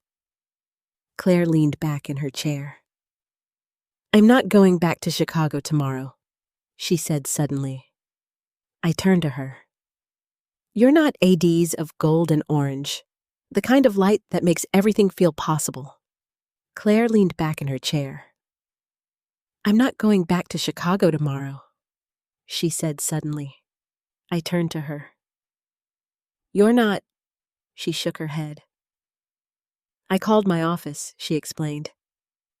Claire leaned back in her chair. "I'm not going back to Chicago tomorrow," she said suddenly. I turned to her. You're not ADs of gold and orange, the kind of light that makes everything feel possible. Claire leaned back in her chair. I'm not going back to Chicago tomorrow, she said suddenly. I turned to her. You're not, she shook her head. I called my office, she explained.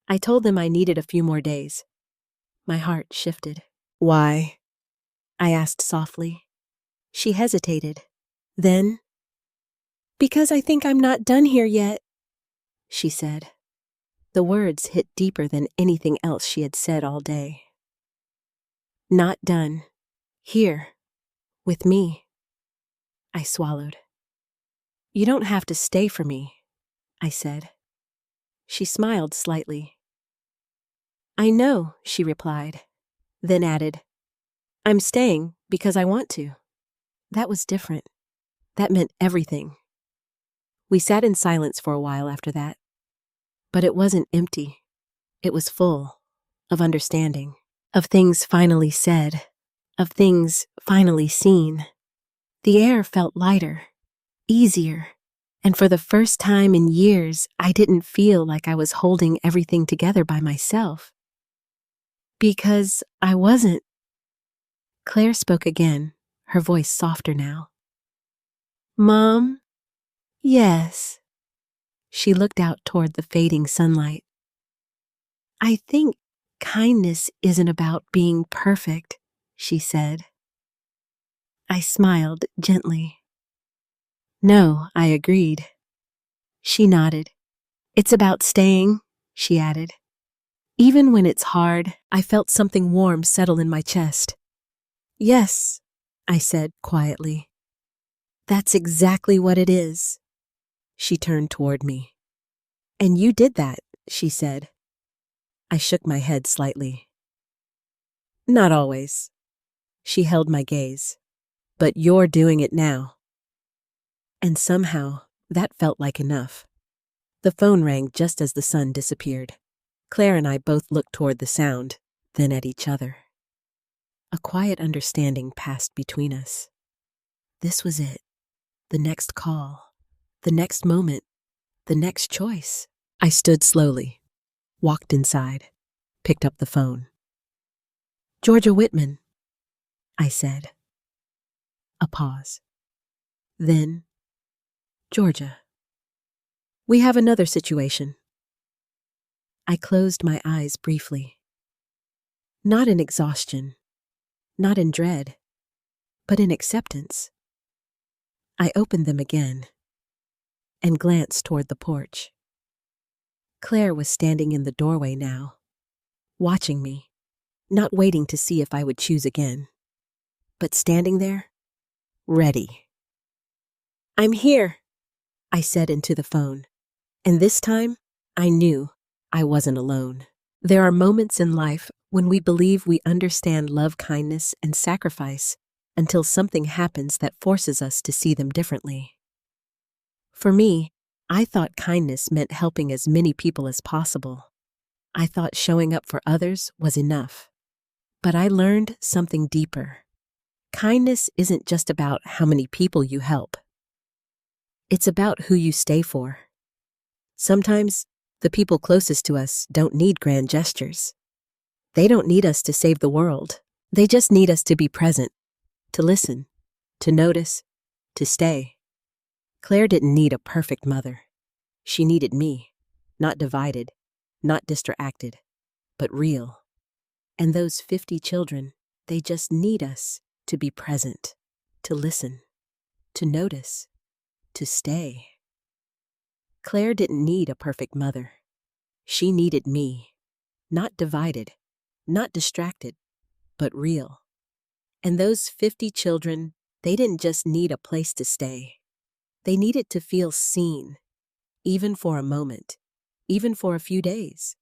I told them I needed a few more days. My heart shifted. Why? I asked softly. She hesitated. Then, because I think I'm not done here yet, she said. The words hit deeper than anything else she had said all day. Not done. Here. With me. I swallowed. You don't have to stay for me, I said. She smiled slightly. I know, she replied, then added, I'm staying because I want to. That was different. That meant everything. We sat in silence for a while after that. But it wasn't empty. It was full of understanding, of things finally said, of things finally seen. The air felt lighter, easier, and for the first time in years, I didn't feel like I was holding everything together by myself. Because I wasn't. Claire spoke again, her voice softer now. Mom? Yes. She looked out toward the fading sunlight. I think kindness isn't about being perfect, she said. I smiled gently. No, I agreed. She nodded. It's about staying, she added. Even when it's hard, I felt something warm settle in my chest. Yes, I said quietly. That's exactly what it is. She turned toward me. And you did that, she said. I shook my head slightly. Not always. She held my gaze. But you're doing it now. And somehow, that felt like enough. The phone rang just as the sun disappeared. Claire and I both looked toward the sound, then at each other. A quiet understanding passed between us. This was it. The next call. The next moment. The next choice. I stood slowly, walked inside, picked up the phone. Georgia Whitman, I said. A pause. Then, Georgia. We have another situation. I closed my eyes briefly. Not in exhaustion, not in dread, but in acceptance. I opened them again and glanced toward the porch. Claire was standing in the doorway now, watching me, not waiting to see if I would choose again, but standing there, ready. I'm here, I said into the phone, and this time I knew I wasn't alone. There are moments in life when we believe we understand love, kindness, and sacrifice until something happens that forces us to see them differently. For me, I thought kindness meant helping as many people as possible. I thought showing up for others was enough. But I learned something deeper. Kindness isn't just about how many people you help. It's about who you stay for. Sometimes, the people closest to us don't need grand gestures. They don't need us to save the world. They just need us to be present, to listen, to notice, to stay. Claire didn't need a perfect mother. She needed me, not divided, not distracted, but real. And those 50 children, they just need us to be present, to listen, to notice, to stay. Claire didn't need a perfect mother. She needed me, not divided, not distracted, but real. And those 50 children, they didn't just need a place to stay. They needed to feel seen, even for a moment, even for a few days.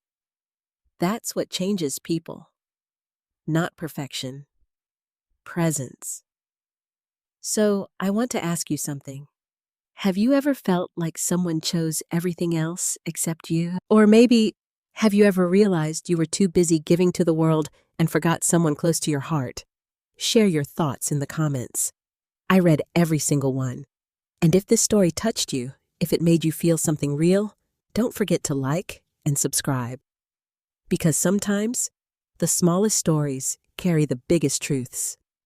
That's what changes people. Not perfection, presence. So, I want to ask you something. Have you ever felt like someone chose everything else except you? Or maybe Have you ever realized you were too busy giving to the world and forgot someone close to your heart? Share your thoughts in the comments. I read every single one. And if this story touched you, if it made you feel something real, don't forget to like and subscribe. Because sometimes, the smallest stories carry the biggest truths.